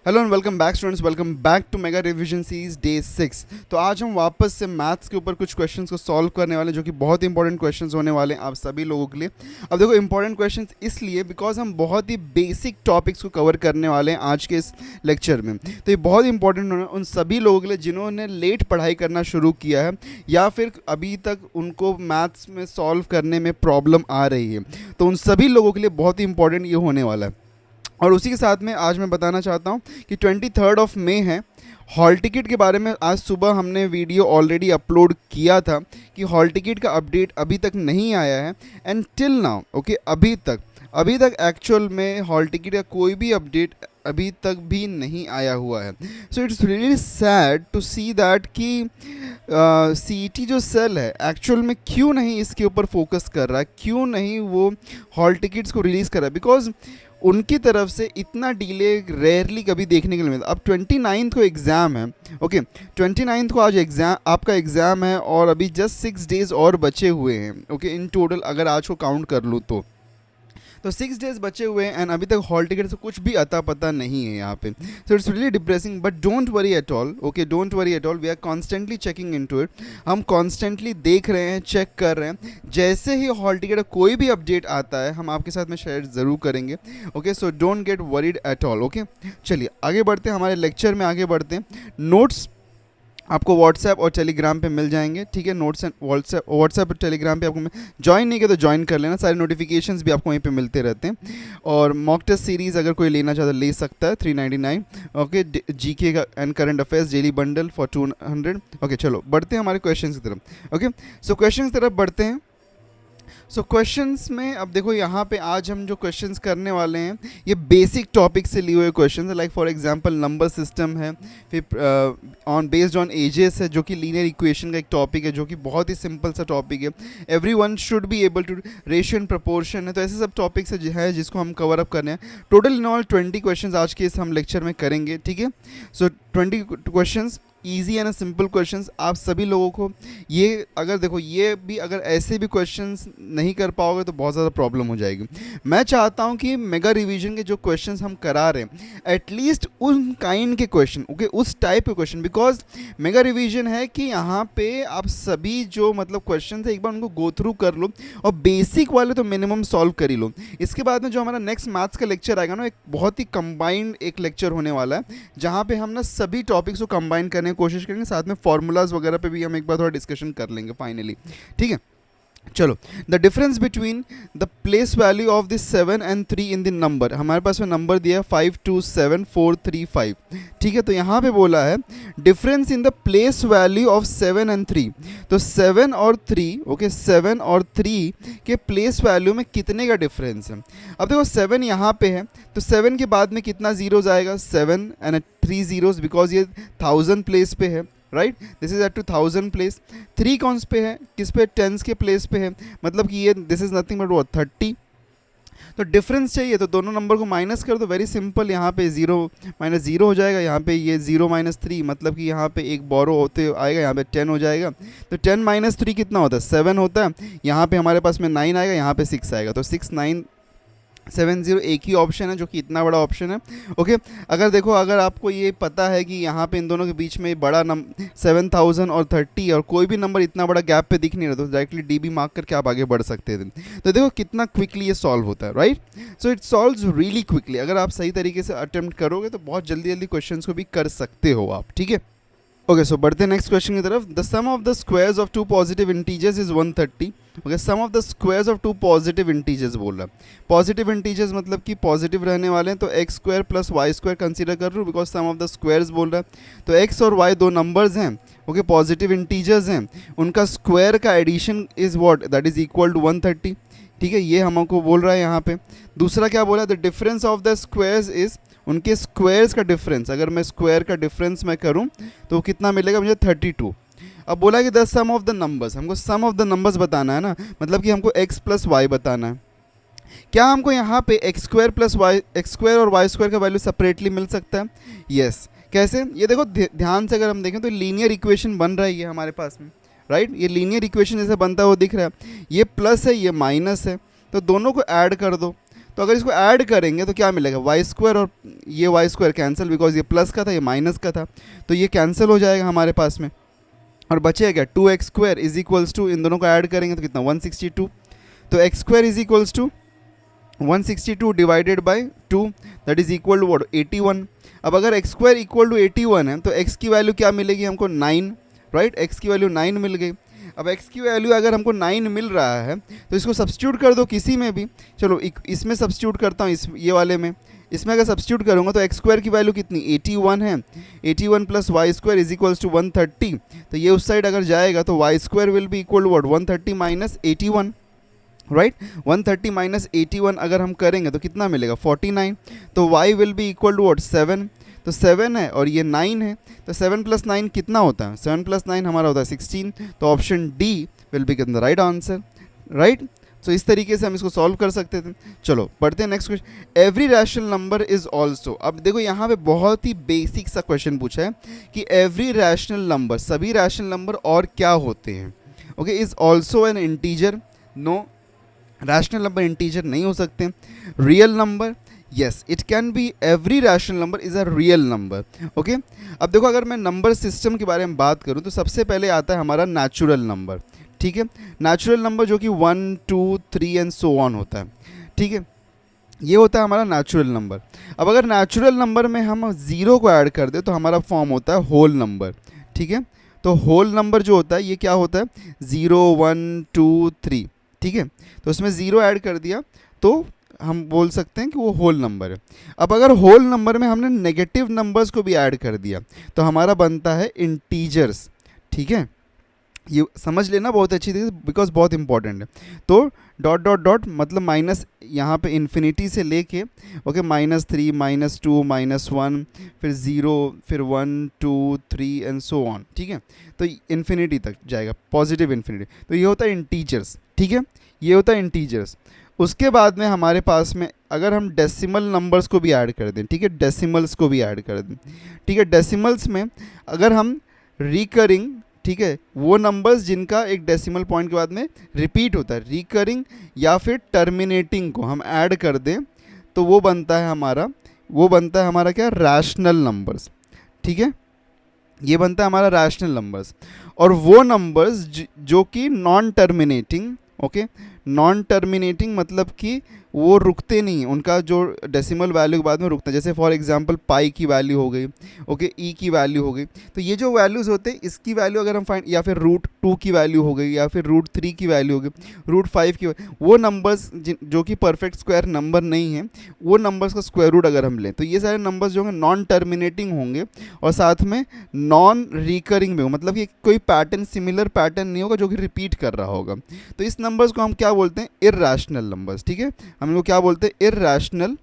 Hello and welcome back students, welcome back to mega revision series day 6। तो आज हम वापस से मैथ्स के ऊपर कुछ क्वेश्चंस को सॉल्व करने वाले हैं, जो कि बहुत ही इंपॉर्टेंट क्वेश्चंस होने वाले हैं आप सभी लोगों के लिए। अब देखो, इंपॉर्टेंट क्वेश्चंस इसलिए बिकॉज हम बहुत ही बेसिक टॉपिक्स को कवर करने वाले हैं आज के इस लेक्चर में। तो ये बहुत इंपॉर्टेंट है उन सभी लोगों के लिए जिन्होंने लेट पढ़ाई करना शुरू किया है या फिर अभी तक उनको मैथ्स में सॉल्व करने में प्रॉब्लम आ रही है। तो उन सभी लोगों के लिए बहुत ही इंपॉर्टेंट ये होने वाला है। और उसी के साथ में आज मैं बताना चाहता हूँ कि 23 मई है। हॉल टिकट के बारे में आज सुबह हमने वीडियो ऑलरेडी अपलोड किया था कि हॉल टिकट का अपडेट अभी तक नहीं आया है एंड टिल नाउ ओके अभी तक एक्चुअल में हॉल टिकट का कोई भी अपडेट अभी तक भी नहीं आया हुआ है। So it's really sad to see that कि सीईटी जो सेल है एक्चुअल में क्यों नहीं इसके ऊपर फोकस कर रहा है, क्यों नहीं वो हॉल टिकट्स को रिलीज़ कर रहा है। बिकॉज उनकी तरफ से इतना डिले रेयरली कभी देखने के लिए मिलता। अब 29 को एग्ज़ाम है, ओके 29 को आज आपका एग्ज़ाम है और अभी जस्ट 6 डेज़ और बचे हुए हैं, ओके इन टोटल अगर आज को काउंट कर लूँ तो 6 डेज़ बचे हुए हैं एंड अभी तक हॉल टिकट से कुछ भी अता पता नहीं है यहाँ पे। So it's really depressing, but don't worry at all, okay don't worry at all, we are constantly checking into it. हम कॉन्स्टेंटली देख रहे हैं, चेक कर रहे हैं। जैसे ही हॉल टिकट का कोई भी अपडेट आता है हम आपके साथ में शेयर ज़रूर करेंगे, okay. So don't get worried eight all, okay. चलिए आगे बढ़ते हैं, हमारे लेक्चर में आगे बढ़ते हैं। नोट्स आपको व्हाट्सएप और टेलीग्राम पे मिल जाएंगे, ठीक है। नोट्स एंड व्हाट्सएप और टेलीग्राम पे आपको ज्वाइन नहीं किया तो ज्वाइन कर लेना, सारे नोटिफिकेशंस भी आपको वहीं पे मिलते रहते हैं। और मॉक टेस्ट सीरीज़ अगर कोई लेना चाहता है ले सकता है, 399, ओके। जीके का and current affairs daily bundle for 200, okay. चलो बढ़ते हैं हमारे क्वेश्चन की तरफ, ओके। सो क्वेश्चन की तरफ बढ़ते हैं। सो क्वेश्चंस में अब देखो, यहाँ पे आज हम जो क्वेश्चंस करने वाले हैं ये बेसिक टॉपिक से लिए हुए क्वेश्चंस है। Like for example number system है, फिर बेस्ड ऑन एजेस है, जो कि लीनियर इक्वेशन का एक टॉपिक है, जो कि बहुत ही सिंपल सा टॉपिक है। Everyone should be able to, ratio and proportion है। तो ऐसे सब टॉपिक्स है जिसको हम कवर अप करने हैं। टोटल इन ऑल 20 क्वेश्चन आज के इस हम लेक्चर में करेंगे, ठीक है। सो 20 question, easy and simple questions आप सभी लोगों को। ये अगर देखो, ये भी अगर ऐसे भी क्वेश्चंस नहीं कर पाओगे तो बहुत ज़्यादा प्रॉब्लम हो जाएगी। मैं चाहता हूँ कि मेगा रिवीजन के जो क्वेश्चंस हम करा रहे हैं एटलीस्ट उन काइंड के क्वेश्चन, ओके, उस टाइप के क्वेश्चन। बिकॉज मेगा रिवीजन है कि यहाँ पे आप सभी जो मतलब क्वेश्चन है एक बार उनको गो थ्रू कर लो और बेसिक वाले तो मिनिमम सॉल्व कर ही लो। इसके बाद में जो हमारा नेक्स्ट मैथ्स का लेक्चर आएगा ना, एक बहुत ही कंबाइंड एक लेक्चर होने वाला है, जहाँ पे हम ना सभी टॉपिक्स को कंबाइन करने की कोशिश करेंगे। साथ में फॉर्मूलाज वगैरह पे भी हम एक बार थोड़ा डिस्कशन कर लेंगे फाइनली, ठीक है। चलो, the difference between the place value of the 7 and 3 in the number. हमारे पास में नंबर दिया है 5 2 7 4 3 5, ठीक है। तो यहाँ पे बोला है difference in the place value of 7 and 3। तो 7 और 3, ओके, 7 और 3 के प्लेस वैल्यू में कितने का डिफरेंस है। अब देखो 7 यहाँ पे है तो 7 के बाद में कितना जीरोज आएगा, 7 and 3 zeros, बिकॉज ये 1000 प्लेस पे है, right. This is at to 1000 place. 3 कौन पे है, किस पे, टेंस के प्लेस पे है, मतलब कि ये this is nothing but what 30। तो डिफरेंस चाहिए तो दोनों नंबर को माइनस कर दो, वेरी सिंपल। यहाँ पे 0 माइनस 0 हो जाएगा, यहाँ पे ये 0 माइनस 3, मतलब कि यहाँ पे एक बोरो होते आएगा, यहाँ पे 10 हो जाएगा। तो 10 माइनस 3 कितना होता है, 7 होता है। यहाँ पे हमारे पास में 9 आएगा, यहाँ पे 6 आएगा। तो 6 9 7 0 एक ही ऑप्शन है, जो कि इतना बड़ा ऑप्शन है, ओके। अगर देखो, अगर आपको ये पता है कि यहाँ पे इन दोनों के बीच में बड़ा 7000 और 30 और कोई भी नंबर इतना बड़ा गैप पे दिख नहीं रहा, तो डायरेक्टली डीबी मार्क करके आप आगे बढ़ सकते थे। तो देखो कितना क्विकली ये सॉल्व होता है, right. So it solves really quickly. अगर आप सही तरीके से अटेम्प्ट करोगे तो बहुत जल्दी जल्दी क्वेश्चन को भी कर सकते हो आप, ठीक है। ओके, सो बढ़ते हैं नेक्स्ट क्वेश्चन की तरफ। The sum of the squares of 2 positive integers is 130। Okay, sum of the squares of 2 positive integers बोल रहा है। पॉजिटिव इंटीजर्स मतलब कि पॉजिटिव रहने वाले हैं, तो x square plus y square consider कर रहा हूँ, because sum of the squares बोल रहा है। तो एक्स और वाई दो नंबर्स हैं, ओके, पॉजिटिव इंटीजर्स हैं, उनका स्क्वायर का addition is what, that is equal to 130, ठीक है। ये हमको बोल रहा है यहाँ पे। दूसरा क्या बोला, the difference of the squares is, उनके स्क्वायर्स का डिफरेंस, अगर मैं स्क्वायर का डिफरेंस मैं करूं तो कितना मिलेगा मुझे, 32। अब बोला कि the sum of the numbers, हमको सम ऑफ द नंबर्स बताना है ना, मतलब कि हमको x प्लस वाई बताना है। क्या हमको यहाँ पे x square plus y, x square और वाई स्क्वायर का वैल्यू सेपरेटली मिल सकता है, यस। कैसे, ये देखो ध्यान से अगर हम देखें तो लीनियर इक्वेशन बन रहा है ये हमारे पास में, राइट। ये लीनियर इक्वेशन जैसे बनता है वो दिख रहा है, ये प्लस है ये माइनस है, तो दोनों को ऐड कर दो तो अगर इसको ऐड करेंगे तो क्या मिलेगा, वाई स्क्वायर और ये वाई स्क्वायर कैंसिल, बिकॉज ये प्लस का था ये माइनस का था, तो ये कैंसिल हो जाएगा हमारे पास में, और बचेगा क्या, 2x square is equals to, इन दोनों को ऐड करेंगे तो कितना 162, तो x square is equals to 162 divided by 2 that is equal to what 81। अब अगर x स्क्वायर इक्वल टू 81 है तो x की वैल्यू क्या मिलेगी हमको 9, राइट, x की वैल्यू 9 मिल गई। अब x की वैल्यू अगर हमको 9 मिल रहा है तो इसको सब्स्टिट्यूट कर दो किसी में भी, चलो इसमें सब्स्टिट्यूट करता हूँ, इस ये वाले में, इसमें अगर सब्स्टिट्यूट करूँगा तो x स्क्वायर की वैल्यू कितनी 81 है, 81 plus y square is equals to 130, तो ये उस साइड अगर जाएगा तो y square will be equal to what 130 minus 81, right, 130 minus 81 अगर हम करेंगे तो कितना मिलेगा 49, तो y will be equal to what 7, तो 7 है और ये 9 है, तो 7 प्लस 9 कितना होता है, 7 प्लस 9 हमारा होता है 16, तो option D will be the right answer, right. तो इस तरीके से हम इसको सॉल्व कर सकते थे। चलो पढ़ते हैं next question, every rational number is also, अब देखो यहाँ पे बहुत ही बेसिक सा क्वेश्चन पूछा है कि एवरी रैशनल नंबर, सभी रैशनल नंबर और क्या होते हैं, okay, is also an integer, no, rational number integer नहीं हो सकते। Real number, yes it can be, every rational number is a real number, okay. अब देखो अगर मैं नंबर सिस्टम के बारे में बात करूँ तो सबसे पहले आता है हमारा नेचुरल नंबर, ठीक है, नेचुरल नंबर जो कि 1 2 3 एंड सो ऑन होता है, ठीक है, ये होता है हमारा नेचुरल नंबर। अब अगर नेचुरल नंबर में हम 0 को ऐड कर दे तो हमारा फॉर्म होता है होल नंबर, ठीक है, तो होल नंबर जो होता है ये क्या होता है 0 1 2 3, ठीक है, तो उसमें 0 ऐड कर दिया तो हम बोल सकते हैं कि वो होल नंबर है। अब अगर होल नंबर में हमने नेगेटिव नंबर्स को भी ऐड कर दिया तो हमारा बनता है इंटीजर्स, ठीक है, ये समझ लेना बहुत अच्छी तरीके से बिकॉज बहुत इंपॉर्टेंट है। तो डॉट डॉट डॉट मतलब माइनस यहाँ पे इन्फिनिटी से लेके, ओके, -3 -2 -1 फिर 0 फिर 1 2 3 एंड सो ऑन, ठीक है, तो इन्फिनिटी तक जाएगा, पॉजिटिव इन्फिनिटी, तो ये होता है इंटीजर्स, ठीक है, ये होता है इंटीजर्स। उसके बाद में हमारे पास में अगर हम डेसिमल नंबर्स को भी ऐड कर दें, ठीक है, डेसिमल्स को भी ऐड कर दें, ठीक है, डेसिमल्स में अगर हम रिकरिंग, ठीक है, वो नंबर्स जिनका एक डेसिमल पॉइंट के बाद में रिपीट होता है, रिकरिंग या फिर टर्मिनेटिंग को हम ऐड कर दें तो वो बनता है हमारा क्या, रैशनल नंबर्स, ठीक है, ये बनता है हमारा रैशनल नंबर्स। और वो नंबर्स जो कि non terminating, okay, non terminating मतलब कि वो रुकते नहीं, उनका जो डेसिमल वैल्यू के बाद में रुकता है, जैसे फॉर एग्जांपल पाई की वैल्यू हो गई, ओके, ई की वैल्यू हो गई, तो ये जो वैल्यूज़ होते हैं इसकी वैल्यू अगर हम फाइंड, या फिर √2 की वैल्यू हो गई, या फिर √3 की वैल्यू हो गई, √5 की, वो नंबर्स जो कि परफेक्ट स्क्वायर नंबर नहीं है, वो नंबर्स का स्क्वायर रूट अगर हम लें तो ये सारे नंबर्स जो होंगे नॉन टर्मिनेटिंग होंगे और साथ में नॉन रिकरिंग भी हो, मतलब कि कोई पैटर्न, सिमिलर पैटर्न नहीं होगा जो कि रिपीट कर रहा होगा, तो इस नंबर्स को हम क्या बोलते हैं, इर्रेशनल नंबर्स, ठीक है, हम इनको क्या बोलते हैं, इर्रेशनल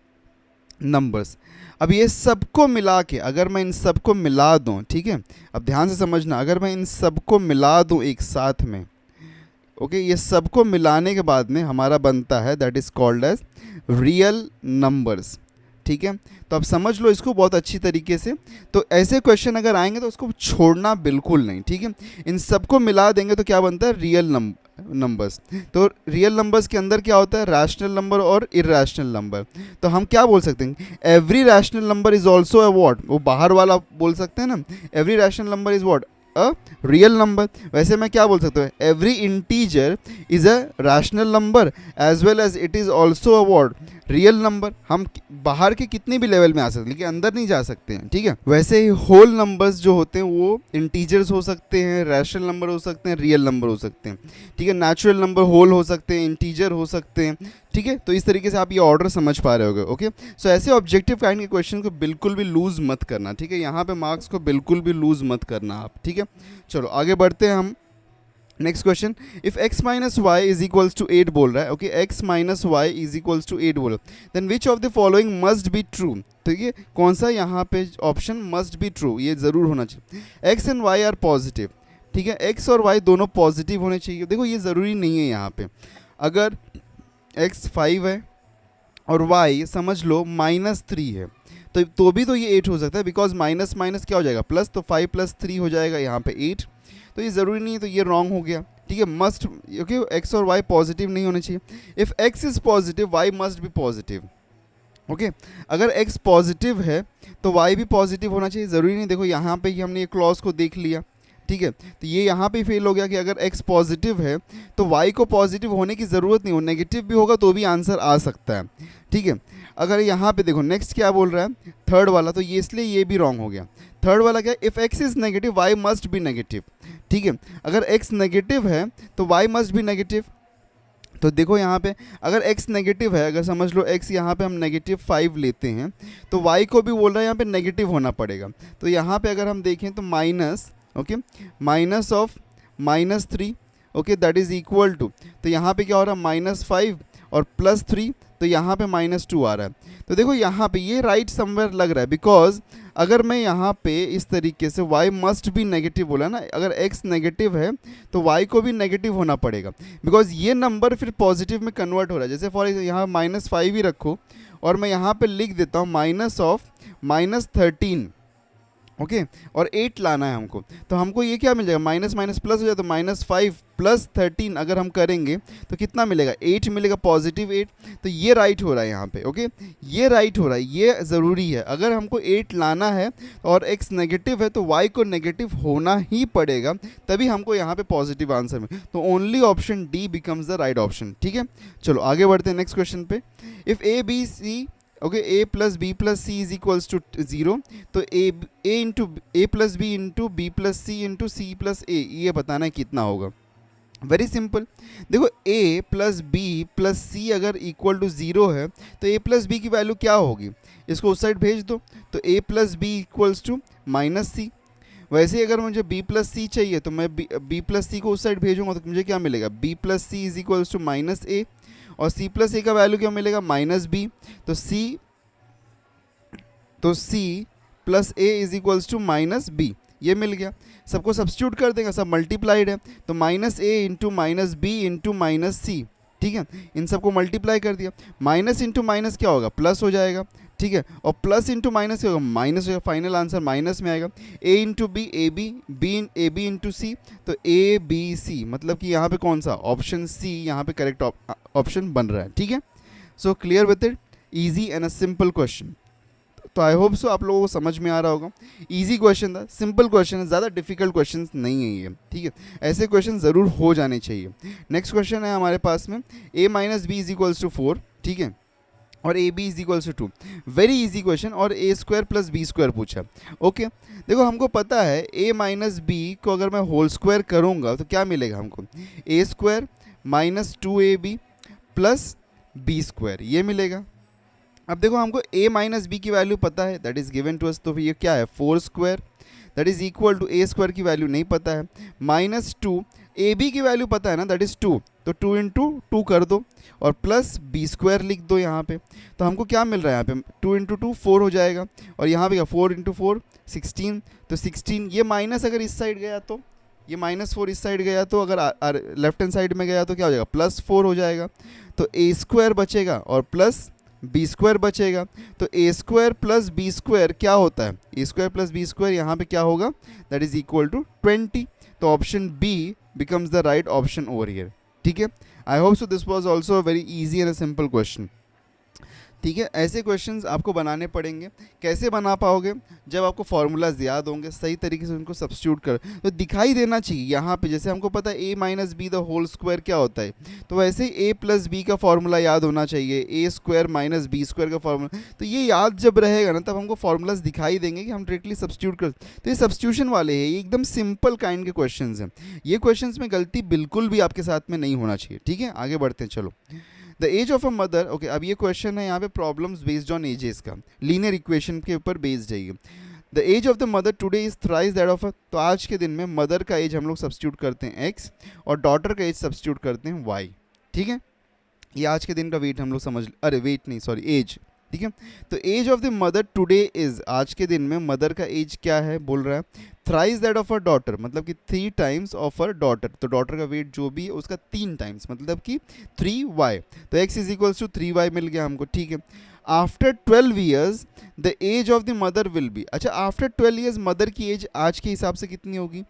नंबर्स। अब ये सबको मिला के अगर मैं इन सबको मिला दूं, ठीक है, अब ध्यान से समझना, अगर मैं इन सबको मिला दूं एक साथ में, ओके, ये सबको मिलाने के बाद में हमारा बनता है that is called as real numbers, ठीक है, तो अब समझ लो इसको बहुत अच्छी तरीके से। तो ऐसे क्वेश्चन अगर आएंगे तो उसको छोड़ना बिल्कुल नहीं, ठीक है, इन सबको मिला देंगे तो क्या बनता है, रियल नंबर्स। तो रियल नंबर्स के अंदर क्या होता है, रैशनल नंबर और इर्रेशनल नंबर। तो हम क्या बोल सकते हैं, every rational number is also a what, वो बाहर वाला बोल सकते हैं ना, every rational number is what, a real number. वैसे मैं क्या बोल सकता हूँ, every integer is a rational number as well as it is also a what, real number. हम बाहर के कितने भी लेवल में आ सकते हैं लेकिन अंदर नहीं जा सकते हैं, ठीक है। वैसे ही होल नंबर्स जो होते हैं वो इंटीजर्स हो सकते हैं, रैशनल नंबर हो सकते हैं, रियल नंबर हो सकते हैं, ठीक है, नेचुरल नंबर होल हो सकते हैं, इंटीजर हो सकते हैं, ठीक है। तो इस तरीके से आप ये ऑर्डर समझ पा रहे होगे, ओके। सो ऐसे ऑब्जेक्टिव काइंड के क्वेश्चन को बिल्कुल भी लूज मत करना, ठीक है, यहाँ पे मार्क्स को बिल्कुल भी लूज मत करना आप, ठीक है। चलो आगे बढ़ते हैं हम, next question, if x minus y is equals to 8 बोल रहा है, okay, x minus y is equals to 8 बोल रहा है, then which of the following must be true, ठीक है, कौन सा यहाँ पे ऑप्शन मस्ट बी ट्रू, ये ज़रूर होना चाहिए। x and y are positive, ठीक है, x और y दोनों पॉजिटिव होने चाहिए। देखो ये ज़रूरी नहीं है, यहाँ पे अगर x 5 है और y समझ लो -3 है तो भी तो ये 8 हो सकता है, बिकॉज माइनस क्या हो जाएगा, प्लस, तो 5 + 3 हो जाएगा यहाँ पे 8, तो ये ज़रूरी नहीं है, तो ये रॉन्ग हो गया, ठीक है, मस्ट, ओके, एक्स और वाई पॉजिटिव नहीं होने चाहिए। If x is positive y must be positive, okay. अगर x पॉजिटिव है तो y भी पॉजिटिव होना चाहिए, ज़रूरी नहीं, देखो यहाँ पे ही हमने ये क्लॉज को देख लिया, ठीक है, तो ये यहाँ पे फेल हो गया कि अगर x पॉजिटिव है तो y को पॉजिटिव होने की ज़रूरत नहीं हो, नेगेटिव भी होगा तो भी आंसर आ सकता है, ठीक है। अगर यहाँ पे देखो नेक्स्ट क्या बोल रहा है, थर्ड वाला, तो ये इसलिए ये भी रॉन्ग हो गया। थर्ड वाला क्या, if x is negative y must be negative, ठीक है, अगर x नेगेटिव है तो y मस्ट बी नेगेटिव। तो देखो यहाँ पे अगर x नेगेटिव है, अगर समझ लो x यहाँ पे हम -5 लेते हैं तो y को भी बोल रहा है यहाँ पे नेगेटिव होना पड़ेगा। तो यहाँ पे अगर हम देखें तो minus, okay, minus of -3, okay, that is equal to, तो यहाँ पे क्या हो रहा है -5 और +3, तो यहाँ पे -2 आ रहा है। तो देखो यहाँ पे ये राइट समवेयर लग रहा है, बिकॉज अगर मैं यहाँ पे इस तरीके से y मस्ट भी नेगेटिव बोला ना, अगर x नेगेटिव है तो y को भी नेगेटिव होना पड़ेगा, बिकॉज ये नंबर फिर पॉजिटिव में कन्वर्ट हो रहा है। जैसे फॉर यहाँ -5 ही रखो और मैं यहाँ पे लिख देता हूँ -13, ओके, और 8 लाना है हमको, तो हमको ये क्या मिल जाएगा, माइनस माइनस प्लस हो जाए, तो -5 + 13 अगर हम करेंगे तो कितना मिलेगा, 8 मिलेगा, पॉजिटिव 8। तो ये राइट हो रहा है यहाँ पे, ओके, ये राइट हो रहा है, ये ज़रूरी है। अगर हमको 8 लाना है और x नेगेटिव है तो y को नेगेटिव होना ही पड़ेगा, तभी हमको यहाँ पे पॉजिटिव आंसर में, तो only option D becomes the right option, ठीक है। चलो आगे बढ़ते हैं नेक्स्ट क्वेश्चन पे। If A B C, okay, a + b + c is equals to 0, तो a + b into b + c into c + a, ये बताना है कितना होगा। वेरी सिंपल, देखो a + b + c अगर इक्वल टू 0 है तो a + b की वैल्यू क्या होगी, इसको उस साइड भेज दो, तो a + b equals to -c। वैसे ही अगर मुझे b + c चाहिए तो मैं b + c को उस साइड भेजूंगा, तो मुझे क्या मिलेगा, b + c is equals to -a, और c + a का वैल्यू क्या मिलेगा, -b, तो c + a is equals to -b, ये मिल गया। सबको सब्स्टिट्यूट कर देंगे, सब मल्टीप्लाइड है, तो -a into -b into -c, ठीक है, इन सबको मल्टीप्लाई कर दिया, माइनस इंटू माइनस क्या होगा, प्लस हो जाएगा, ठीक है, और प्लस इंटू माइनस क्या होगा, माइनस हो जाएगा, फाइनल आंसर माइनस में आएगा। a into B A B into C, तो a b c, मतलब कि यहाँ पे कौन सा ऑप्शन सी यहाँ पे करेक्ट ऑप्शन बन रहा है, ठीक है। So clear with it, easy and a simple question. तो आई होप सो आप लोगों को समझ में आ रहा होगा, इजी क्वेश्चन था, सिंपल क्वेश्चन है, ज़्यादा डिफिकल्ट क्वेश्चन नहीं है ये, ठीक है, ऐसे क्वेश्चन ज़रूर हो जाने चाहिए। नेक्स्ट क्वेश्चन है हमारे पास में, a - b = 4, ठीक है, और ab = 2, वेरी इजी क्वेश्चन, और a² + b² पूछा, ओके। देखो हमको पता है a - b को अगर मैं होल स्क्वायर करूँगा तो क्या मिलेगा हमको, a² - 2ab + b², ये मिलेगा। अब देखो हमको a - b की वैल्यू पता है, that is given to us, तो ये क्या है, 4² that is equal to a² की वैल्यू नहीं पता है, -2 ab की वैल्यू पता है ना, दैट इज़ 2, तो 2 इंटू 2 कर दो और प्लस b² लिख दो यहाँ पे, तो हमको क्या मिल रहा है यहाँ पे, 2 इंटू 2 4 हो जाएगा, और यहाँ पे क्या 4 इंटू 4 16, तो 16, ये माइनस अगर इस साइड गया तो, ये -4 इस साइड गया तो, अगर लेफ्ट हैंड साइड में गया तो क्या हो जाएगा, +4 हो जाएगा, तो a² बचेगा और प्लस b² बचेगा, तो a² + b² क्या होता है, a² + b² यहाँ पे क्या होगा, दैट इज़ इक्वल टू 20, तो option B becomes the right option over here, ठीक है। I hope so this was also a very easy and a simple question, ठीक है। ऐसे क्वेश्चंस आपको बनाने पड़ेंगे, कैसे बना पाओगे, जब आपको फार्मूलाज याद होंगे, सही तरीके से उनको सब्स्टिट्यूट कर, तो दिखाई देना चाहिए यहाँ पे, जैसे हमको पता है a - b the whole square क्या होता है, तो वैसे ही a + b का फार्मूला याद होना चाहिए, a² - b² का फार्मूला, तो ये याद जब रहेगा ना तब हमको फार्मूलाज दिखाई देंगे कि हम डायरेक्टली सब्स्टिट्यूट कर, तो ये सब्स्टिट्यूशन वाले हैं, ये एकदम सिंपल काइंड के क्वेश्चन हैं, ये क्वेश्चन में गलती बिल्कुल भी आपके साथ में नहीं होना चाहिए, ठीक है। आगे बढ़ते हैं, चलो। The age of a mother, okay, अब ये क्वेश्चन है यहाँ पे प्रॉब्लम्स बेस्ड ऑन एजेस का, लीनियर इक्वेशन के ऊपर बेस्ड है ये। The age of the mother today is thrice that of, तो आज के दिन में मदर का एज हम लोग सब्स्टिट्यूट करते हैं x, और डॉटर का एज सब्स्टिट्यूट करते हैं y, ठीक है। ये आज के दिन का वेट हम लोग समझ, अरे वेट नहीं, सॉरी, एज, ठीक है। तो age of the mother today is, आज के दिन में मदर का एज क्या है बोल रहा है, thrice that of a daughter, मतलब कि 3 टाइम्स ऑफ अ डॉटर, तो डॉटर का वेट जो भी है उसका 3 टाइम्स, मतलब कि 3y, तो x = 3y मिल गया हमको, ठीक है। After 12 years the age of the mother will be, अच्छा आफ्टर 12 ईयर्स मदर की एज आज के हिसाब से कितनी होगी,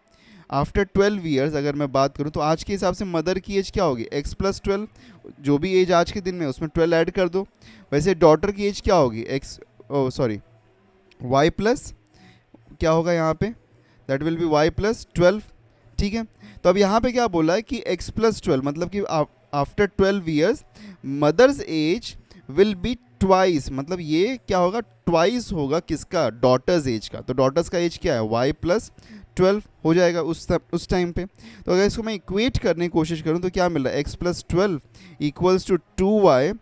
आफ्टर 12 ईयर्स अगर मैं बात करूँ तो आज के हिसाब से मदर की एज क्या होगी x प्लस 12, जो भी एज आज के दिन में उसमें 12 ऐड कर दो। वैसे डॉटर की एज क्या होगी y प्लस क्या होगा यहाँ पे, that will be y plus 12, ठीक है। तो अब यहाँ पे क्या बोला है कि x प्लस 12 मतलब कि after 12 years mother's age will be twice, मतलब ये क्या होगा, ट्वाइस होगा किसका, डॉटर्स एज का। तो डॉटर्स का एज क्या है, y प्लस 12 हो जाएगा उस टाइम पे। तो अगर इसको मैं इक्वेट करने की कोशिश करूँ तो क्या मिल रहा है, x plus 12 equals to 2y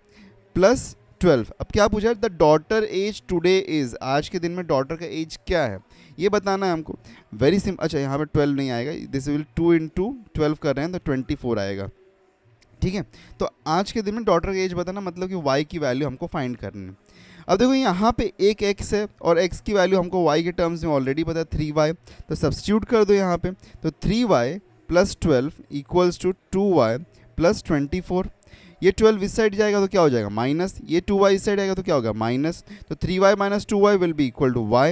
plus 12। अब क्या पूछा है, the daughter age today is, आज के दिन में डॉटर का एज क्या है ये बताना है हमको। वेरी सिंपल, अच्छा यहाँ पे 12 नहीं आएगा, दिस विल 2 इंटू 12 कर रहे हैं तो 24 आएगा, ठीक है। तो आज के दिन में डॉटर का एज बताना, मतलब कि y की वैल्यू हमको फाइंड करनी है। अब देखो यहाँ पे एक x है और x की वैल्यू हमको y के टर्म्स में ऑलरेडी पता है 3y, तो सब्स्टिट्यूट कर दो यहाँ पे। तो 3y plus 12 equals to 2y plus 24। ये 12 इस साइड जाएगा तो क्या हो जाएगा माइनस, ये 2y इस साइड आएगा तो क्या होगा माइनस। तो 3y minus 2y will be equal to y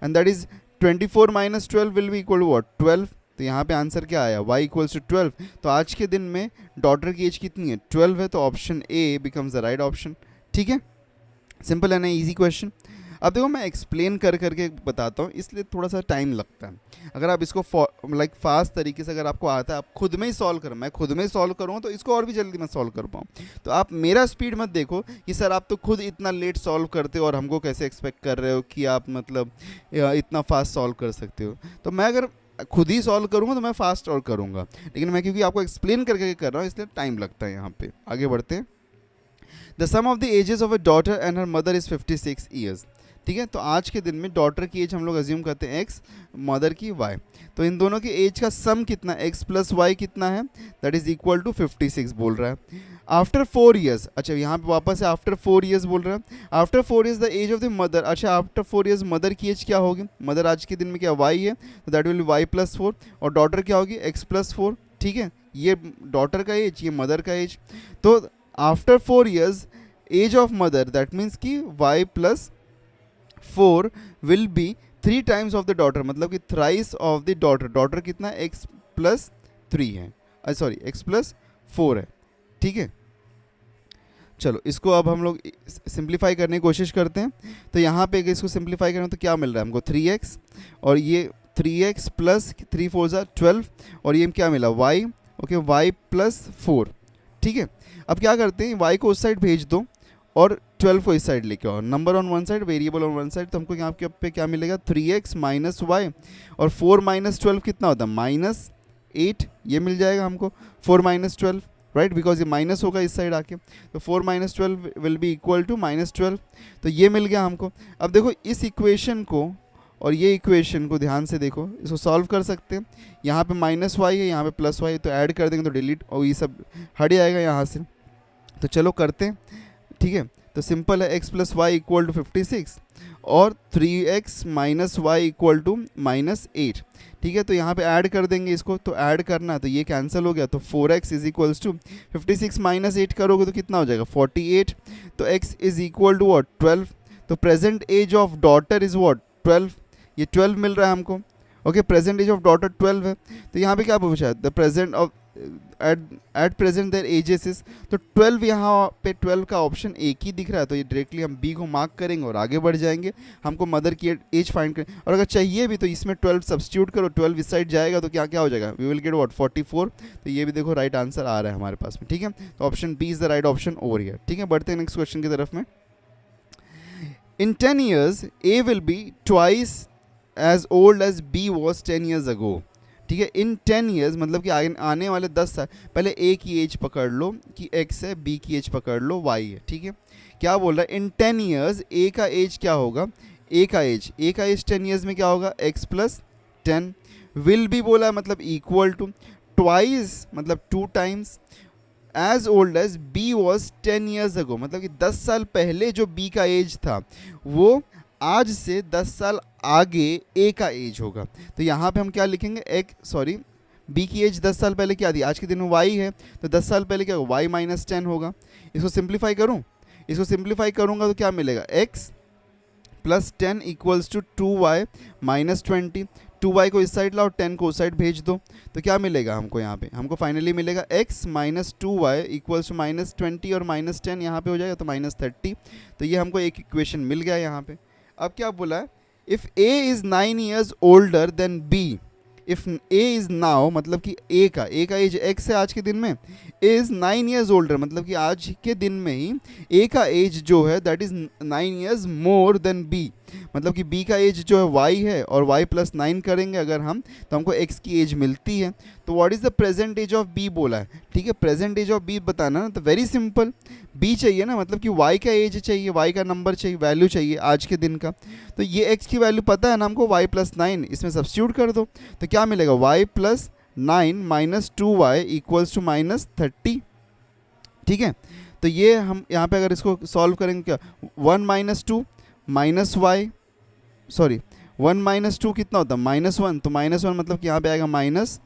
and that is 24 minus 12 will be equal to what, 12। तो यहाँ पे आंसर क्या आया, y इक्वल्स टू 12। तो आज के दिन में डॉटर की एज कितनी है, 12 है, तो option A becomes the right option, ठीक है। सिंपल है ना, इजी क्वेश्चन। अब देखो मैं एक्सप्लेन कर करके बताता हूँ, इसलिए थोड़ा सा टाइम लगता है। अगर आप इसको फास्ट तरीके से अगर आपको आता है, आप खुद में ही सॉल्व करो, मैं खुद में ही सॉल्व करूँ तो इसको और भी जल्दी मैं सॉल्व कर पाऊँ। तो आप मेरा स्पीड मत देखो कि सर आप तो खुद इतना लेट सॉल्व करते हो और हमको कैसे एक्सपेक्ट कर रहे हो कि आप मतलब इतना फास्ट सॉल्व कर सकते हो। तो मैं अगर खुद ही सॉल्व करूँगा तो मैं फास्ट और करूँगा, लेकिन मैं क्योंकि आपको एक्सप्लेन करके कर रहा हूँ इसलिए टाइम लगता है। यहाँ पे आगे बढ़ते हैं। The sum of the ages of a daughter and her mother is 56 years, ठीक है। तो आज के दिन में डॉटर की एज हम लोग अज्यूम करते हैं x, मदर की y। तो इन दोनों की एज का सम कितना, x प्लस वाई कितना है, दैट इज इक्वल टू 56 बोल रहा है। आफ्टर 4 ईयर्स, अच्छा यहाँ पे वापस है आफ्टर 4 ईयर्स बोल रहा है। After 4 years the age of the mother, अच्छा आफ्टर 4 ईयर्स मदर की एज क्या होगी, मदर आज के दिन में क्या y है, तो that will be y plus 4, और डॉटर क्या होगी x प्लस 4, ठीक है। ये डॉटर का एज, ये मदर का एज। तो after 4 years age of mother, that means कि y plus 4 will be 3 times of the daughter, मतलब कि thrice of the daughter. Daughter कितना x प्लस 3 है, सॉरी x प्लस 4 है, ठीक है। चलो इसको अब हम लोग सिंप्लीफाई करने की कोशिश करते हैं। तो यहाँ पे इसको सिंप्लीफाई करें तो क्या मिल रहा है हमको, 3x और ये 3x प्लस 3 4 ज़ा 12 और ये क्या मिला y, ओके y प्लस 4, ठीक है। अब क्या करते हैं, y को उस साइड भेज दो और 12 को इस साइड लेके आओ, number on one side variable on one side. तो हमको यहाँ पे क्या मिलेगा, 3x माइनस वाई और 4 माइनस 12 कितना होता है माइनस 8, ये मिल जाएगा हमको 4 माइनस 12, राइट, बिकॉज ये माइनस होगा इस साइड आके। तो 4 minus 12 will be equal to minus 12, तो ये मिल गया हमको। अब देखो इस इक्वेशन को और ये इक्वेशन को ध्यान से देखो, इसको सॉल्व कर सकते हैं। यहाँ पे माइनस वाई है, यहाँ पे प्लस वाई, तो ऐड कर देंगे तो डिलीट और ये सब हट जाएगा यहाँ से। तो चलो करते हैं, ठीक है। तो सिंपल है, x plus Y equal to 56 और 3x minus Y equal to minus 8, ठीक है। तो यहाँ पे ऐड कर देंगे इसको, तो ऐड करना तो ये कैंसिल हो गया, तो 4x is equals to 56 minus 8 करोगे तो कितना हो जाएगा 48। तो x is equal to what 12। तो present age of daughter is what 12, ये 12 मिल रहा है हमको, okay. Present age of daughter 12 है। तो यहाँ पे क्या पूछा है, the present of at present their ages is, तो 12 यहाँ पे 12 का ऑप्शन एक ही दिख रहा है, तो ये डायरेक्टली हम बी को मार्क करेंगे और आगे बढ़ जाएंगे। हमको मदर की एज फाइंड करें, और अगर चाहिए भी तो इसमें 12 सब्स्टिट्यूट करो, 12 इस साइड जाएगा तो क्या क्या हो जाएगा, वी विल गेट व्हाट 44। तो ये भी देखो राइट आंसर आ रहा है हमारे पास में, ठीक है। तो option B is the right option over here, ठीक है। बढ़ते हैं नेक्स्ट क्वेश्चन की तरफ में। इन 10 years A will be twice as old as B was 10 years ago, ठीक है। इन 10 years मतलब कि आने वाले 10 साल, पहले A की एज पकड़ लो कि x है, B की एज पकड़ लो y है, ठीक है। क्या बोल रहा है, इन 10 years A का एज क्या होगा, A का एज 10 years में क्या होगा x प्लस 10, विल भी बोला मतलब इक्वल टू, ट्वाइस मतलब 2 times, age old age B was 10 years ago, मतलब कि 10 साल पहले जो बी का एज था वो आज से 10 साल आगे ए का एज होगा। तो यहाँ पे हम क्या लिखेंगे, बी की एज 10 साल पहले क्या थी, आज के दिन में वाई है, तो 10 साल पहले क्या होगा वाई माइनस 10 होगा। इसको सिंप्लीफाई करूँ, इसको सिंप्लीफाई करूँगा तो क्या मिलेगा, X plus 10 equals to 2y minus 20, 2y को इस साइड लाओ, 10 को उस साइड भेज दो, तो क्या मिलेगा हमको यहाँ पे? हमको फाइनली मिलेगा x minus 2y equals to minus 20 और माइनस 10 यहाँ पे हो जाएगा तो माइनस 30। तो ये हमको एक इक्वेशन मिल गया यहाँ पे। अब क्या बोला है? If a is 9 years older than b, if a is now मतलब कि a का एज x है आज के दिन में, इज़ 9 years ओल्डर मतलब कि आज के दिन में ही a का एज जो है that is 9 years more than b, मतलब कि b का एज जो है y है और y प्लस 9 करेंगे अगर हम तो हमको x की एज मिलती है। तो what is the present age of b बोला है, ठीक है। प्रेजेंट एज ऑफ b बताना ना, तो वेरी सिंपल, b चाहिए ना, मतलब कि y का एज चाहिए, y का नंबर चाहिए, वैल्यू चाहिए आज के दिन का। तो ये x की वैल्यू पता है ना हमको, y प्लस 9, इसमें सब्स्टिट्यूट कर दो तो क्या मिलेगा? y plus 9 minus 2y equals to minus 30, ठीक है। तो ये हम यहाँ पे अगर इसको सॉल्व करेंगे क्या, 1 minus 2 minus Y, sorry 1 minus 2 कितना होता है? माइनस 1, तो माइनस 1 मतलब कि यहाँ पे आएगा माइनस